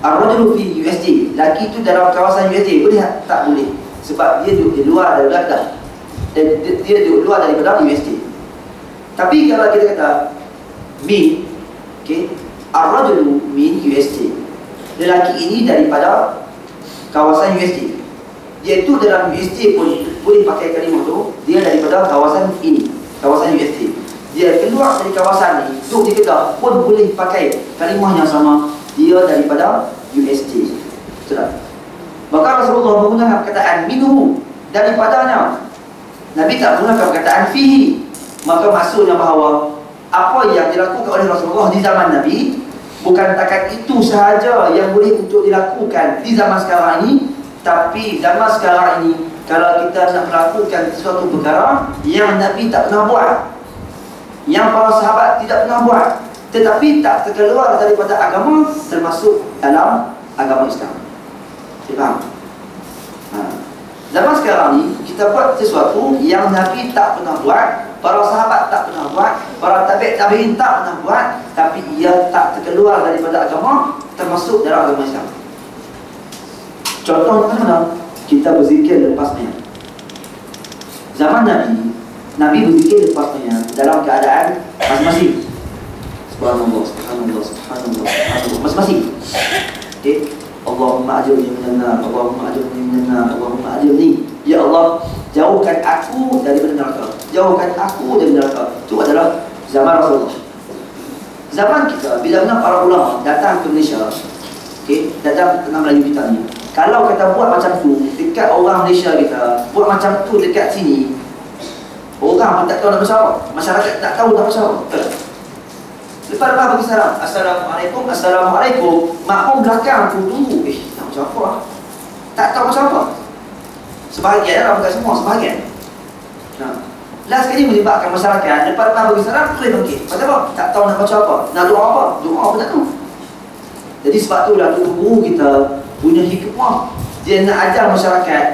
Ar-rajulu fi USD, lelaki itu dalam kawasan USD, boleh tak? Boleh. Sebab dia duduk di luar daripada dia duduk luar daripada USD. Tapi kalau kita kata min, okay, ar-rajulu min USD, lelaki ini daripada kawasan USD, iaitu dalam USD pun boleh pakai kalimah tu, dia daripada kawasan ini, kawasan USD. Dia keluar dari kawasan ini, duduk di Kedah pun boleh pakai kalimah yang sama, dia daripada USD. Betul. Maka Rasulullah menggunakan perkataan minhu, daripadanya. Nabi tak menggunakan perkataan fihi. Maka maksudnya bahawa apa yang dilakukan oleh Rasulullah di zaman Nabi bukan takat itu sahaja yang boleh untuk dilakukan di zaman sekarang ini, tapi zaman sekarang ini kalau kita nak melakukan sesuatu perkara yang Nabi tak pernah buat, yang para sahabat tidak pernah buat, tetapi tak terkeluar daripada agama, termasuk dalam agama Islam. Faham? Zaman sekarang ni kita buat sesuatu yang Nabi tak pernah buat, para sahabat tak pernah buat, para tabi'in tak pernah buat, tapi ia tak terkeluar daripada agama, termasuk dalam agama Islam. Contohnya mana? Kita berzikir lepasnya. Zaman Nabi berzikir lepasnya dalam keadaan masing-masing. Subhanallah, subhanallah, subhanallah, subhanallah, masing-masing. Okay? Allahumma ajirni minan nar, Allahumma ajirni minan nar, Allahumma ajirni. Ya Allah, jauhkan aku daripada neraka, jauhkan aku dari neraka. Itu adalah zaman Rasulullah. Zaman kita, bila mana para ulama datang ke Malaysia, okay, datang ke Melayu kita ni, kalau kita buat macam tu dekat orang Malaysia kita, buat macam tu dekat sini, orang pun tak tahu nak macam apa, masyarakat tak tahu nak macam apa. Lepas bagi salam, Assalamualaikum, Assalamualaikum. Makmum belakang tu tunggu, nak macam apa? Tak tahu macam apa. Sebahagian lah, bukan semua, sebahagian. Last sekali melibatkan masyarakat, lepas bagi salam, boleh bangkit. Pasal apa? Tak tahu nak baca apa, nak doa apa, doa pun tak tahu. Jadi sebab itulah guru kita punya hikmah, dia nak ajar masyarakat,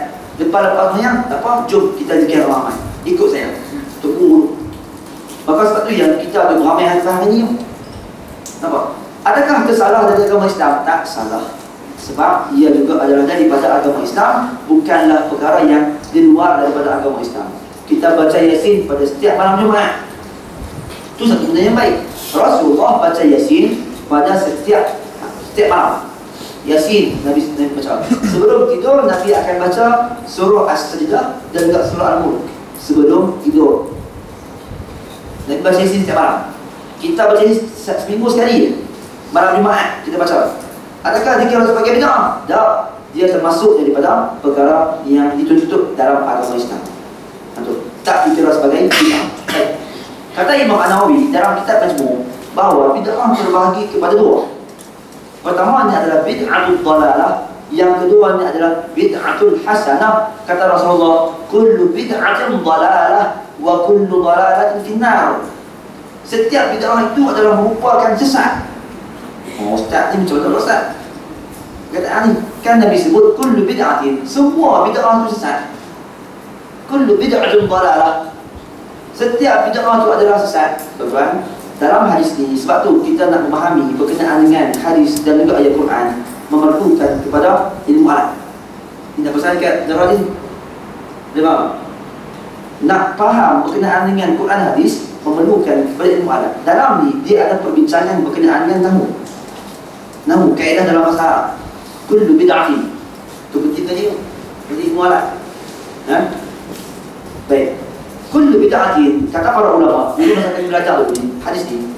lepas mayang, apa, jom kita zikir ramai, ikut saya, tunggu. Maka sebab tu yang kita ada beramai hari ini. Nampak? Adakah tersalah dari agama Islam? Tak salah. Sebab ia juga adalah daripada agama Islam, bukanlah perkara yang di luar daripada agama Islam. Kita baca Yasin pada setiap malam Jumaat, itu satu benda yang baik. Rasulullah baca Yasin pada setiap malam. Yasin Nabi baca. Sebelum tidur Nabi akan baca surah As-Sajdah dan juga surah Al-Mulk sebelum tidur. Nabi baca Yasin setiap malam. Kita baca Yasin seminggu sekali, malam Jumaat kita baca. Adakah zikir sebagai bid'ah? Tak. Dia termasuk daripada perkara yang dituntut dalam agama Islam. Tak dikira sebagai bid'ah. Kata Imam An-Nawawi dalam kitab Majmu' bahawa bid'ah terbahagi kepada dua. Pertamanya adalah bid'atul dhalalah, yang keduanya adalah bid'atul hasanah. Kata Rasulullah, kullu bid'atin dhalalah wa kullu dhalalatin finnar. Setiap bid'ah itu adalah merupakan sesat. Oh, Ustaz ni macam mana Ustaz? Kata ni, kan Nabi sebut kullu bid'atin, semua bid'ah itu sesat. Kullu bid'atin dhalalah, setiap bid'ah itu adalah sesat. Tuan-tuan, dalam hadis ni, sebab tu kita nak memahami berkenaan dengan hadis dan juga ayat Quran, memerlukan kepada ilmu alat. Ini pasal dekat Jaradin. Dia faham? nak faham berkenaan dengan Quran hadis memerlukan kepada ilmu adat. Dalam ni dia ada perbincangan berkenaan dengan nahu kaedah dalam bahasa Arab. Kullu bid'atin. Tu penting tadi bagi ilmu alat. Baik. Kullu bid'atin, kata para ulama, dulu masa kami belajar ni hadis ni.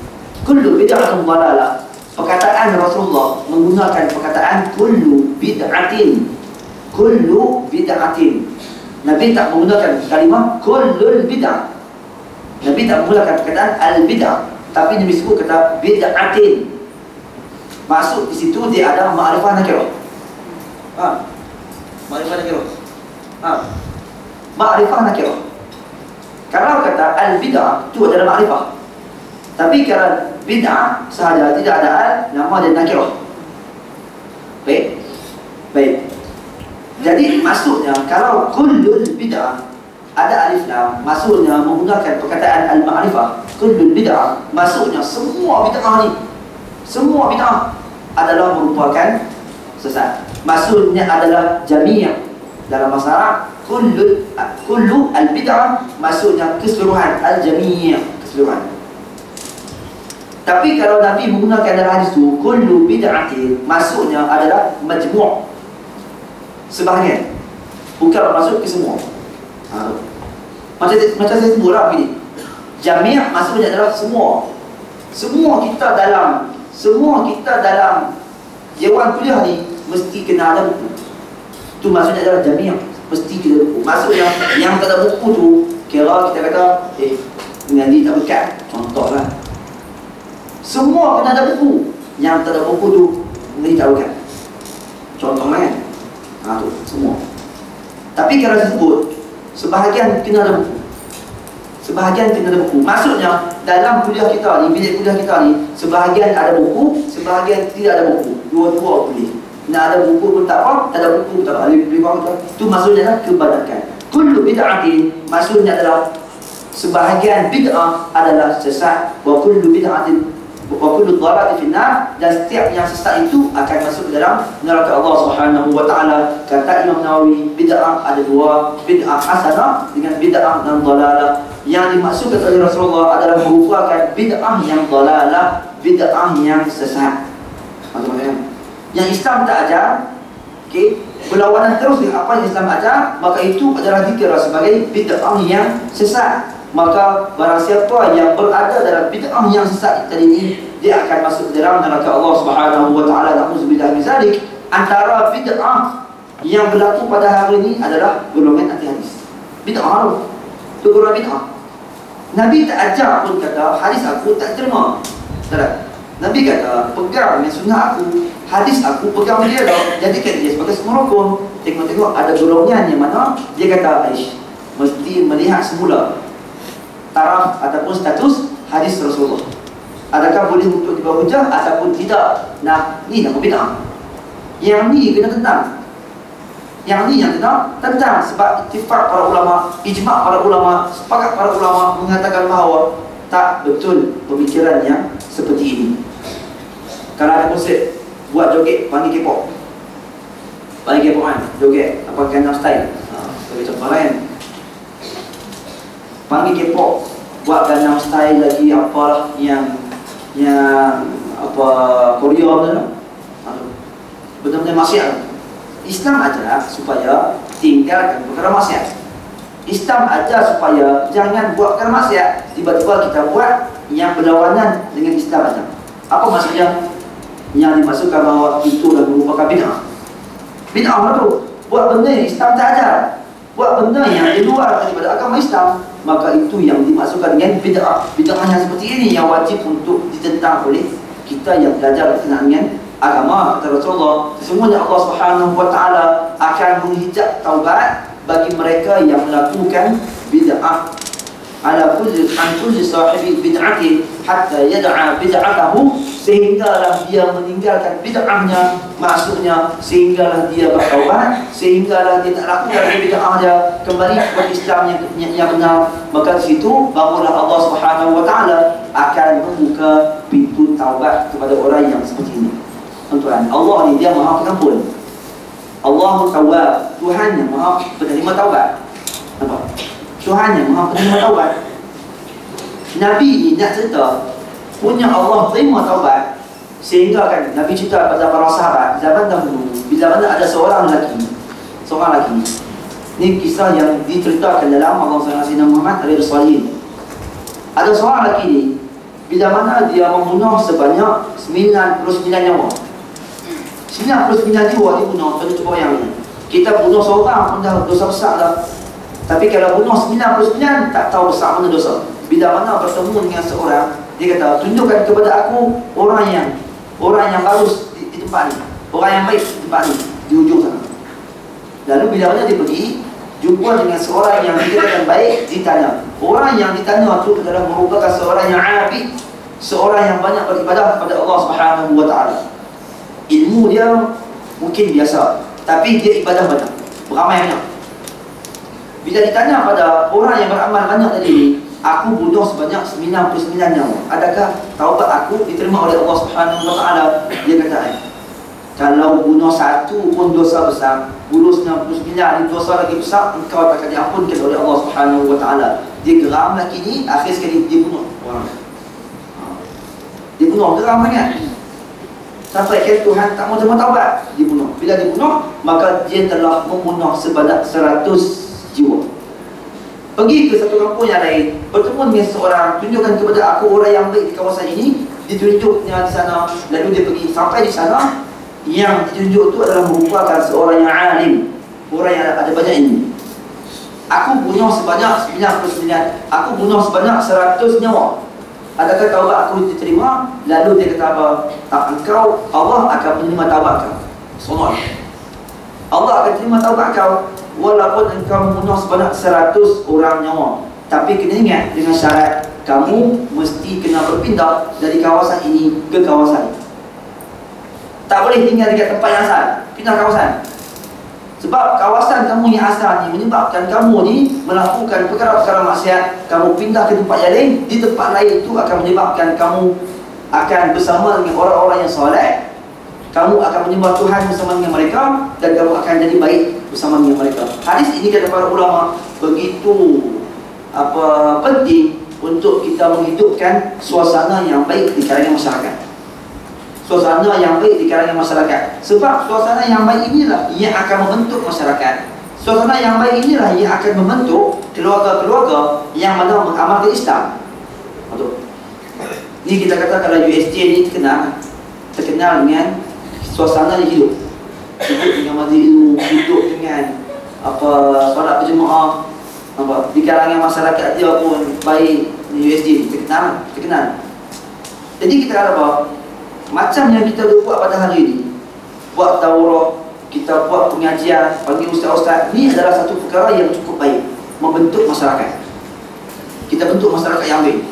Kullu bid'atin dhalalah. Perkataan Rasulullah menggunakan perkataan kullu bid'atin. Kullu bid'atin. Nabi tak menggunakan kalimah kullul bid'ah. Nabi tak menggunakan perkataan al-bid'ah, tapi Nabi sebut kata bid'atin. Maksud di situ dia ada ma'rifah nakirah. Ma'rifah nakirah. Ma'rifah nakirah. Kalau kata al-bid'ah itu adalah ma'rifah. Tapi kalau bid'ah sahaja tidak ada al, nama dia nakirah. Baik. Baik. Jadi maksudnya kalau kullul bid'ah ada alif lam, maksudnya menggunakan perkataan al-ma'rifah. Kullul bid'ah maksudnya semua bid'ah ni, semua bid'ah adalah merupakan sesat. Maksudnya adalah jami'. Dalam bahasa Arab kullu al-bid'ah maksudnya keseluruhan, al-jami', keseluruhan. Tapi kalau Nabi menggunakan dalam hadis tu kullu bid'atin, maksudnya adalah majmu', sebahagian, bukan maksud ke semua. Macam saya sebut lah begini, jami' maksudnya adalah semua. Semua kita dalam dewan kuliah ni mesti kena ada buku. Itu maksudnya adalah jami', mesti kena buku. Maksudnya yang tak ada buku tu, kira kita kata nanti tak berkat, contohlah. Semua kena ada buku. Yang tak ada buku tu nanti tak berkat, contohlah kan. Tu semua. Tapi kalau disebut sebahagian kena ada buku, sebahagian kena ada buku, maksudnya dalam kuliah kita ni, bilik kuliah kita ni, sebahagian ada buku, sebahagian tidak ada buku. Dua-dua boleh. Nak ada buku pun tak apa, tak ada buku pun tak apa. Lebih kurang itu maksudnya adalah kebanyakan. Kullu bid'atin maksudnya adalah sebahagian bid'ah adalah sesat. Wa kullu bid'atin wa kullu dhalalatin finnar, dan setiap yang sesat itu akan masuk ke dalam neraka Allah Subhanahu wa taala. Kata Imam Nawawi, bid'ah ada dua, bid'ah hasanah dengan bid'ah dan dhalalah. Yang dimaksudkan oleh Rasulullah adalah merupakan bid'ah yang dhalalah, bid'ah yang sesat. Maksudnya yang Islam tak ajar, berlawanan terus dengan apa yang Islam ajar, maka itu adalah dikira sebagai bid'ah yang sesat. Maka barang siapa yang berada dalam bid'ah yang sesat tadi ini, dia akan masuk dalam neraka Allah Subhanahu wa taala. Na'udzubillah min zalik. Antara bid'ah yang berlaku pada hari ini adalah golongan anti hadis. Bid'ah tu golongan bid'ah. Nabi tak ajar pun kata hadis aku tak terima. Tak. Nabi kata pegang dengan sunnah aku, hadis aku pegang dia dah. Jadikan dia sebagai semurukun. Tengok-tengok ada golongan yang mana dia kata Aish mesti melihat semula taraf ataupun status hadis Rasulullah, adakah boleh untuk dibawa hujah ataupun tidak. Nah, ni nama bid'ah. Yang ni kena tentang. Yang ni yang kena tentang. Sebab ittifaq para ulama, ijma' para ulama, sepakat para ulama mengatakan bahawa tak betul pemikiran yang seperti ini. Kalau ada konsep buat joget panggil K-pop, panggil K-pop kan, joget apa Gangnam Style, sebagai contoh kan, panggil K-pop, buat Gangnam Style lagi apalah yang apa Korea tu, benar-benar maksiat. Islam ajar supaya tinggalkan perkara maksiat. Islam ajar supaya jangan buat perkara maksiat. Tiba-tiba kita buat yang berlawanan dengan Islam ajar. Apa maksudnya? Yang dimaksudkan bahawa itu adalah merupakan bid'ah. Bid'ah apa tu? Buat benda yang Islam tak ajar, buat benda yang di luar daripada agama Islam, maka itu yang dimaksudkan dengan bid'ah. Bid'ah yang seperti ini yang wajib untuk ditentang oleh kita yang belajar berkenaan dengan agama. Kata Rasulullah, sesungguhnya Allah Subhanahu wa taala akan menghijab taubat bagi mereka yang melakukan bid'ah. Ala kulli sahibi bid'atin hatta yad'a bid'atahu, sehinggalah dia meninggalkan bid'ahnya, maksudnya sehinggalah dia bertaubat, sehinggalah dia tak lakukan bid'ah dia, kembali kepada Islam yang benar. Maka di situ barulah Allah Subhanahu wa taala akan membuka pintu taubat kepada orang yang seperti ini. Tuan, Allah ni dia Maha Pengampun. Allahu Tawwab, Tuhan yang Maha penerima taubat. Nampak? Tuhannya Maha penerima taubat. Nabi ni nak cerita punya Allah terima taubat, sehingga kan Nabi cerita pada para sahabat zaman dahulu, bila mana ada seorang lelaki, ni kisah yang diceritakan dalam Allah Sayyidina Muhammad alaihi wasallam. Ada seorang lelaki ni, bila mana dia membunuh sebanyak 99 nyawa. 99 jiwa dibunuh. Contoh yang ni, kita bunuh seorang pun dah dosa besar dah. Tapi kalau bunuh 99, tak tahu besar mana dosa. Bila mana bertemu dengan seorang, dia kata, tunjukkan kepada aku orang yang bagus di tempat ni, orang yang baik di tempat ni, di ujung sana. Lalu bila mana dia pergi jumpa dengan seorang yang dikatakan baik, ditanya. Orang yang ditanya itu adalah merupakan seorang yang abid, seorang yang banyak beribadah kepada Allah Subhanahu wa taala. Ilmu dia mungkin biasa, tapi dia ibadah banyak, beramal banyak. Bila ditanya pada orang yang beramal banyak tadi, aku bunuh sebanyak 99 nyawa, adakah taubat aku diterima oleh Allah Subhanahu wa taala? Dia kata, kalau bunuh satu pun dosa besar, bunuh 99 ini dosa lagi besar, engkau tak akan diampunkan oleh Allah Subhanahu wa taala. Dia geram lagi ni, akhir sekali dia bunuh orang. Dia bunuh, geram sangat. Sampai ke Tuhan tak mau terima taubat, dibunuh. Bila dibunuh, maka dia telah membunuh sebanyak 100 jiwa. Pergi ke satu kampung yang lain, bertemu dengan seseorang, tunjukkan kepada aku orang yang baik di kawasan ini. Ditunjuknya di sana, lalu dia pergi sampai di sana. Yang ditunjuk itu adalah merupakan seorang yang alim, orang yang ada banyak ilmu. Aku bunuh sebanyak 99, aku bunuh sebanyak 100 nyawa, adakah taubat aku diterima? Lalu dia kata apa? Tak, engkau, Allah akan menerima taubat kau. Semua Allah akan terima taubat kau, walaupun engkau membunuh sebanyak 100 orang nyawa. Tapi kena ingat dengan syarat, kamu mesti kena berpindah dari kawasan ini ke kawasan ini. Tak boleh tinggal dekat tempat yang asal, pindah kawasan. Sebab kawasan kamu yang asal ni menyebabkan kamu ni melakukan perkara-perkara maksiat. Kamu pindah ke tempat yang lain, di tempat lain itu akan menyebabkan kamu akan bersama dengan orang-orang yang soleh. Kamu akan menyembah Tuhan bersama dengan mereka, dan kamu akan jadi baik bersama dengan mereka. Hadis ini kata para ulama begitu penting untuk kita menghidupkan suasana yang baik di kalangan masyarakat. Suasana yang baik di kalangan masyarakat. Sebab suasana yang baik inilah yang akan membentuk masyarakat. Suasana yang baik inilah yang akan membentuk keluarga-keluarga yang mana mengamalkan Islam. Betul. Ini kita kata kalau USJ ni terkenal dengan suasana yang hidup. Hidup dengan majlis ilmu, hidup dengan solat berjemaah, di kalangan masyarakat dia pun baik. USJ ni terkenal. Jadi kita kata apa? Macam yang kita buat pada hari ini, buat daurah, kita buat pengajian, panggil ustaz-ustaz, ni adalah satu perkara yang cukup baik, membentuk masyarakat. Kita bentuk masyarakat yang baik.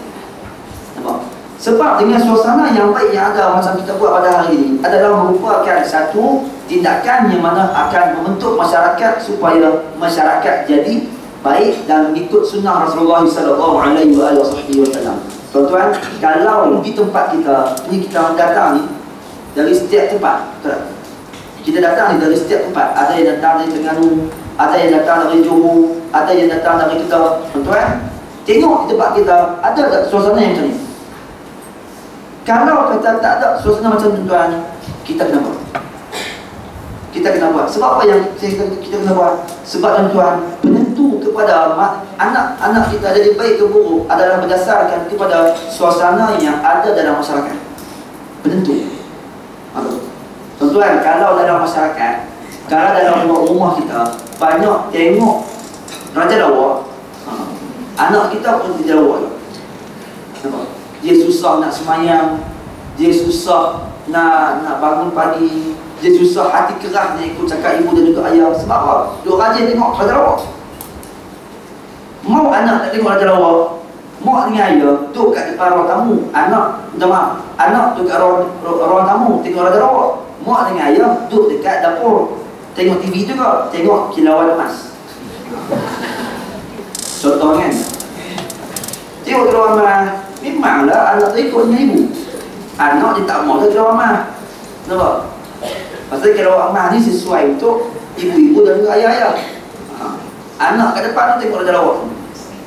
Nampak? Sebab dengan suasana yang baik yang ada macam kita buat pada hari ini adalah merupakan satu tindakan yang mana akan membentuk masyarakat supaya masyarakat jadi baik dan mengikut sunnah Rasulullah sallallahu alaihi wasallam. Tuan-tuan, kalau di tempat kita ni, kita datang ni dari setiap tempat, kita datang ni dari setiap tempat. Ada yang datang dari Terengganu, ada yang datang dari Johor, ada yang datang dari Kedah. Tuan-tuan, tengok di tempat kita ada tak suasana yang macam ni? Kalau kata tak ada suasana macam tu, tuan, kita kena buat. Kita kena buat. Sebab apa yang kita kena buat? Sebab tuan-tuan, penentu kepada anak-anak kita jadi baik ke buruk adalah berdasarkan kepada suasana yang ada dalam masyarakat. Penentu. Tuan-tuan, kalau dalam masyarakat, kalau dalam rumah kita banyak tengok raja lawak, anak kita pun raja lawak. Dia susah nak semayang, dia susah nak bangun pagi, dia susah, hati keras nak ikut cakap ibu dan juga ayah. Sebab apa? Dia rajin tengok raja lawak. Mau anak tak tengok raja lawak, mak dengan ayah duduk kat depan ruang tamu. Anak duduk kat ruang tamu tengok raja lawak. Mak dengan ayah duduk dekat dapur tengok TV juga, tengok kilauan emas. Contoh kan, tengok kilauan emas. Memanglah anak tu ikut dengan ibu. Anak dia tak mau tu kilauan emas. Nampak? Pasal kilauan emas ni sesuai untuk ibu-ibu dan juga ayah-ayah. Anak kat depan tu tengok raja lawak.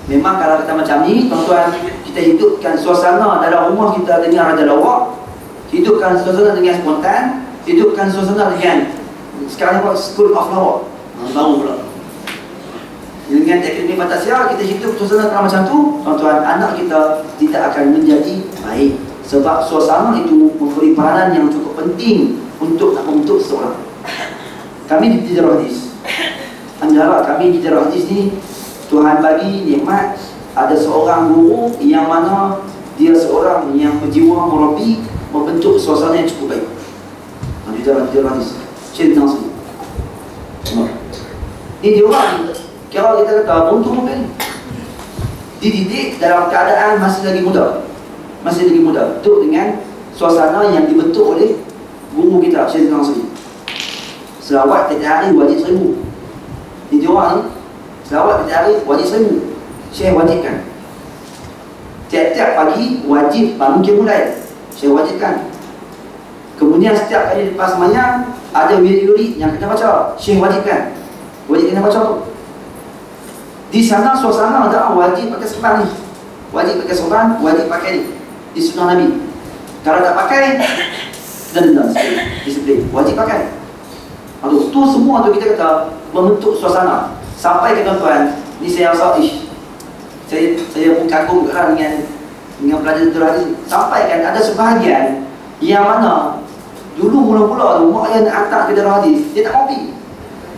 Memang kalau kita macam ni, tuan-tuan, kita hidupkan suasana dalam rumah kita dengan raja lawak, hidupkan suasana dengan spontan, hidupkan suasana dengan sekarang buat school of lawak. Baru pula. Dengan akademi Fantasia, kita hidup suasana macam tu, tuan-tuan, anak kita tidak akan menjadi baik. Sebab suasana itu memberi peranan yang cukup penting untuk nak membentuk seseorang. Kami di Darul Hadis, antara kami di Darul Hadis ni, Tuhan bagi nikmat ada seorang guru yang mana dia seorang yang berjiwa murabi, membentuk suasana yang cukup baik. Di Darul Hadis, Syed Nasri. Ini dia orang, kira kita kata untung mungkin dididik dalam keadaan masih lagi muda, betul dengan suasana yang dibentuk oleh guru kita Syed Nasri. Selawat tiap hari wajib 1000. Ini dia orang ni, selawat tiap hari wajib 1000. Syekh wajibkan. Tiap-tiap pagi wajib bangun qiyamul, Syekh wajibkan. Kemudian setiap kali lepas sembahyang ada wirid-wirid yang kena baca, Syekh wajibkan. Wajib kena baca tu. Di sana suasana ada wajib pakai serban ni, wajib pakai serban, wajib pakai ni. Di sunnah Nabi. Kalau tak pakai, denda, disiplin. Wajib pakai. Aduh, tu semua tu kita kata membentuk suasana. Sampai ke tuan-tuan, ni saya rasa saya pun kagum juga dengan pelajar Darul Hadis. Sampai kan ada sebahagian yang mana dulu mula-mula tu mak ayah nak hantar ke Darul Hadis, dia tak kopi.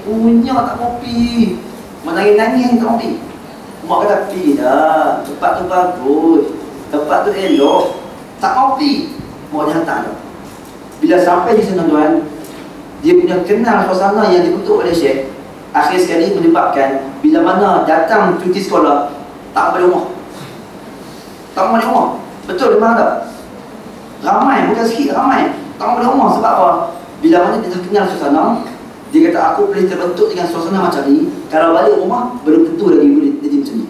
Punya tak kopi. Menangis-nangis tak kopi. Mak kata, "Pi dah, tempat tu bagus, tempat tu elok, tak kopi." Mak dia hantar dah. Bila sampai di sana tuan, dia punya kenal suasana yang dibentuk oleh Syekh, akhir sekali menyebabkan bila mana datang cuti sekolah, tak balik rumah. Tak balik rumah. Betul memang tak? Ramai, bukan sikit, ramai tak balik rumah. Sebab apa? Bila mana dia dah kenal suasana, dia kata aku boleh terbentuk dengan suasana macam ni. Kalau balik rumah, belum tentu lagi boleh jadi macam ni.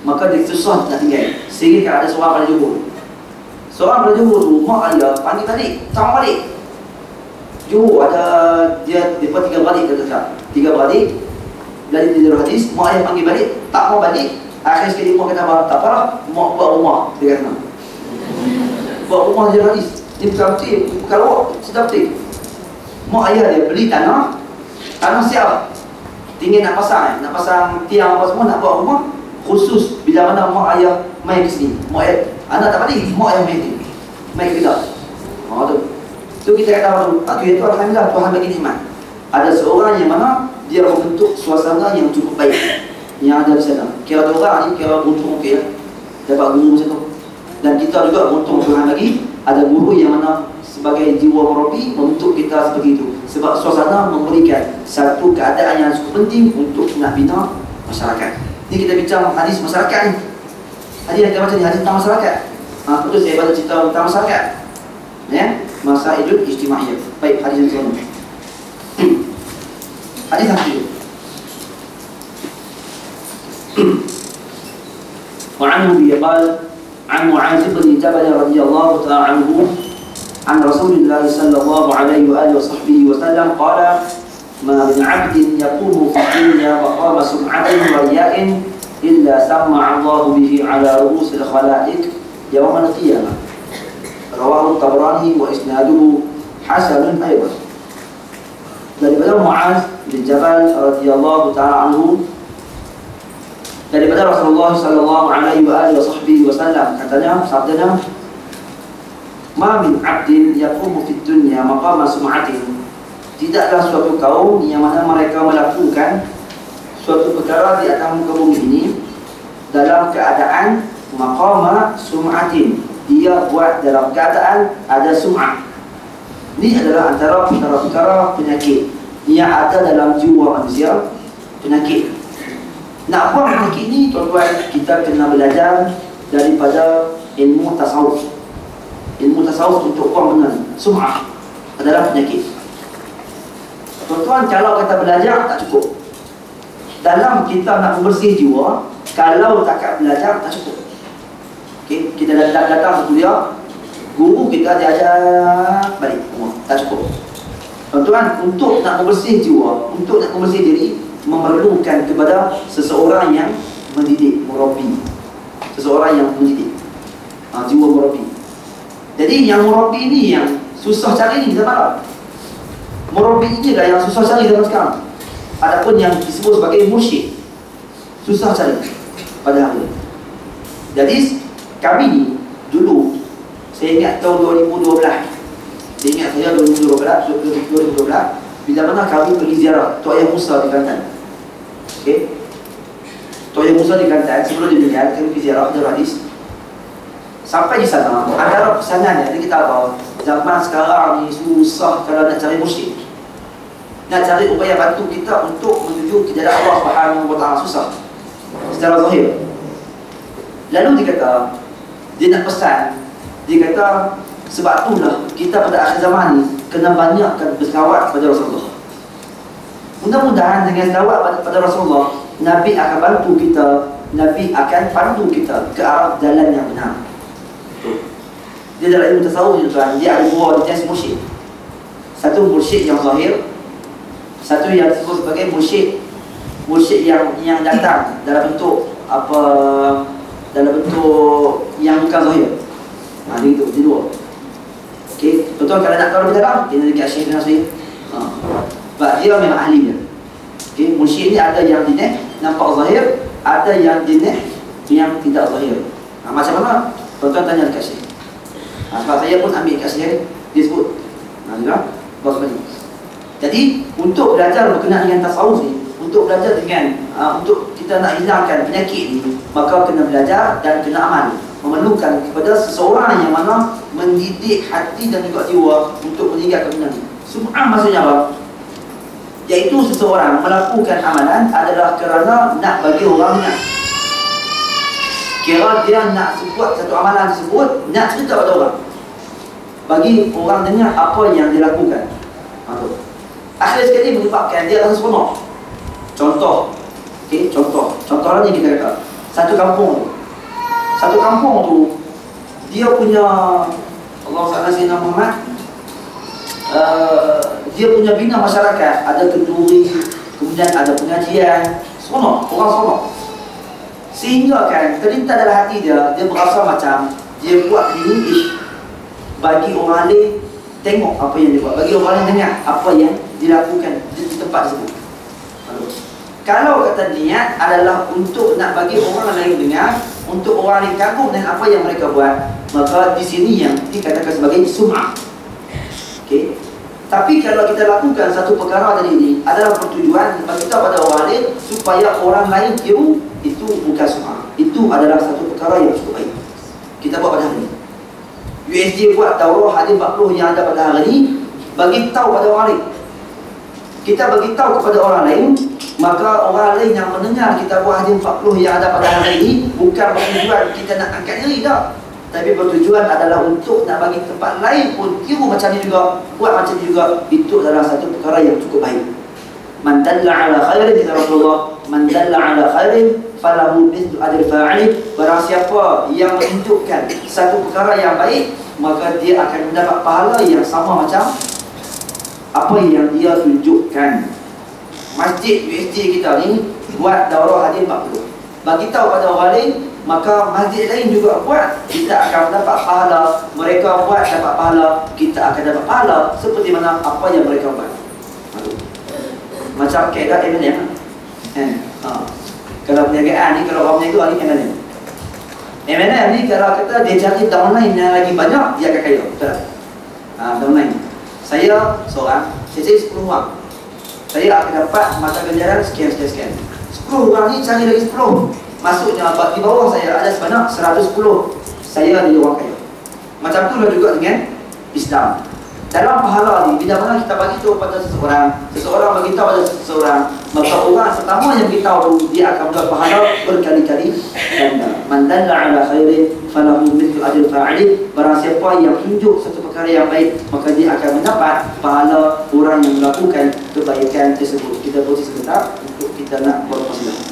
Maka dia susah nak tinggal. Sehingga ada seorang pada Johor. Seorang pada Johor tu, mak dia panggil balik, sama balik. Johor ada dia 3 beradik dia cakap. 3 beradik dari Darul Hadis, mak ayah panggil balik, tak mau balik. Akhir sekali mak kata apa? Tak apalah, mak buat rumah dia kata. Buat rumah Darul Hadis. Dia bukan betul, bukan lawak, sedap betul. Mak ayah dia beli tanah siap. Tinggal nak pasang tiang apa semua, nak buat rumah khusus bila mana mak ayah main ke sini. Mak ayah, anak tak balik, mak ayah main ke kita. Tu. So kita kata apa tu? Itu alhamdulillah Tuhan bagi nikmat. Ada seorang yang mana dia membentuk suasana yang cukup baik yang ada di sana. Kira orang ni kira beruntung okey lah. Dapat guru macam tu. Dan kita juga beruntung Tuhan bagi ada guru yang mana sebagai jiwa murabi membentuk kita seperti itu. Sebab suasana memberikan satu keadaan yang cukup penting untuk nak bina masyarakat. Ni kita bincang hadis masyarakat ni. Hadis yang kita baca ni hadis tentang masyarakat. Terus saya baca cerita tentang masyarakat. Ya, masailul ijtimaiyah. Baik, hadis yang sama. Hadis yang kedua. وعنه قال عن معاذ بن جبل رضي الله تعالى عنه عن رسول الله صلى الله عليه وآله وصحبه وسلم قال ما من عبد يقوم في الدنيا مقام سمعة ورياء إلا سمع الله به على رؤوس الخلائق يوم القيامة. رواه الطبراني وإسناده حسن أيضا. Daripada Muaz bin Jabal radhiyallahu ta'ala anhu, daripada Rasulullah sallallahu alaihi wasallam katanya, sabdanya, "Ma min 'abdin yaqumu fid dunya maqama sum'atin." Tidaklah suatu kaum yang mana mereka melakukan suatu perkara di atas muka bumi ini dalam keadaan maqama sum'atin. Dia buat dalam keadaan ada sum'ah. Ini adalah antara perkara penyakit yang ada dalam jiwa manusia, penyakit. Nak buang penyakit ini, tuan-tuan, kita kena belajar daripada ilmu tasawuf. Ilmu tasawuf untuk buang benar. Sum'ah adalah penyakit. Tuan-tuan, kalau kata belajar tak cukup. Dalam kita nak membersih jiwa, kalau takat belajar tak cukup. Okay? Kita datang ke kuliah, guru kita diajar balik rumah, tak cukup. Tuan-tuan, untuk nak membersih jiwa, untuk nak membersih diri, memerlukan kepada seseorang yang mendidik, murabi. Seseorang yang mendidik, jiwa murabi. Jadi yang murabi ini yang susah cari ni zaman malam. Murabi ini lah yang susah cari zaman sekarang. Adapun yang disebut sebagai mursyid, susah cari pada hari ini. Jadi kami ni dulu, saya ingat tahun 2012, saya ingat saya 2012 bila mana kami pergi ziarah Tok Ayah Musa di Kelantan. Okey, Tok Ayah Musa di Kelantan, sebelum dia meninggal kami pergi ziarah Darul Hadis. Sampai di sana, antara pesanannya dia kita tahu zaman sekarang ni susah kalau nak cari mursyid, nak cari upaya bantu kita untuk menuju ke jalan Allah Subhanahu Wa Taala, susah secara zahir. Lalu dia kata, dia nak pesan, dia kata sebab itulah kita pada akhir zaman ni kena banyakkan berselawat pada Rasulullah. Mudah-mudahan dengan selawat pada Rasulullah, Nabi akan bantu kita, Nabi akan pandu kita ke arah jalan yang benar. Dia dalam ilmu tasawuf ni tuan, dia ada dua jenis mursyid. Satu mursyid yang zahir, satu yang disebut sebagai mursyid yang datang dalam bentuk apa, dalam bentuk yang bukan zahir. Dia itu, dia dua. Okey, tuan-tuan kalau nak tahu lebih dalam, dia nak dekat Syekh bin Nasir. Sebab dia memang ahli dia. Okey, mursyid ni ada yang dinah nampak zahir, ada yang dinah yang tidak zahir. Macam mana? Tuan-tuan tanya dekat Syekh. Sebab saya pun ambil kat Syekh, dia sebut. Juga bagus balik. Jadi untuk belajar berkenaan dengan tasawuf ni, untuk belajar dengan untuk kita nak hilangkan penyakit ni, maka kena belajar dan kena amal. Memerlukan kepada seseorang yang mana mendidik hati dan juga jiwa untuk meninggalkan benda ni. Sum'ah maksudnya apa? Iaitu seseorang melakukan amalan adalah kerana nak bagi orang ingat. Kira dia nak sebut satu amalan tersebut, nak cerita pada orang, bagi orang dengar apa yang dia lakukan. Akhir sekali menyebabkan dia rasa seronok. Contoh, okey, contoh lagi kita kata, satu kampung tu dia punya, Allah Sayyidina Muhammad, dia punya bina masyarakat, ada kenduri, kemudian ada pengajian, seronok, orang seronok. Sehingga kan terlintas dalam hati dia, dia berasa macam dia buat ini bagi orang lain tengok apa yang dia buat, bagi orang lain dengar apa yang dilakukan di tempat tersebut. Kalau kata niat adalah untuk nak bagi orang lain dengar, untuk orang lain kagum dengan apa yang mereka buat, maka di sini yang dikatakan sebagai sum'ah. Okey. Tapi kalau kita lakukan satu perkara tadi ini adalah bertujuan bagi kita pada orang lain supaya orang lain tiru, itu bukan sum'ah. Itu adalah satu perkara yang cukup baik. Kita buat pada hari ini. USJ buat daurah hadis 40 yang ada pada hari ini, bagi tahu pada orang lain. Kita bagi tahu kepada orang lain, maka orang lain yang mendengar kita buat hadis 40 yang ada pada hari ini bukan bertujuan kita nak angkat diri dah, tapi bertujuan adalah untuk nak bagi tempat lain pun tiru macam ni juga, buat macam ni juga. Itu adalah satu perkara yang cukup baik. Man dalla ala khairin, kata Rasulullah, man dalla ala khairin falahu mithlu ajri fa'il. Barang siapa yang menunjukkan satu perkara yang baik, maka dia akan mendapat pahala yang sama macam apa yang dia tunjukkan. Masjid USJ kita ni buat daurah hadis 40, bagi tahu pada orang lain, maka masjid lain juga buat, kita akan mendapat pahala. Mereka buat dapat pahala, kita akan dapat pahala seperti mana apa yang mereka buat. Macam kaedah MLM. Kalau perniagaan ni, kalau orang berniaga ni MLM. MLM ni kalau kata dia cari downline yang lagi banyak, dia akan kaya. Betul tak? Downline. Saya seorang, saya cari 10 orang, saya akan dapat mata ganjaran sekian. 10 orang ni cari lagi 10. Maksudnya di bawah saya ada sebanyak 110. Saya jadi orang kaya. Macam tu lah juga dengan Islam. Dalam pahala ni, bila mana kita bagi tahu pada seseorang bagi tahu pada seseorang, maka orang pertama yang kita tahu dia akan mendapat pahala berkali-kali ganda. Man dalla ala khairin falahu mithlu ajri fa'il. Barang siapa yang tunjuk satu perkara yang baik, maka dia akan mendapat pahala orang yang melakukan kebaikan tersebut. Kita berhenti sebentar untuk kita nak berkongsi.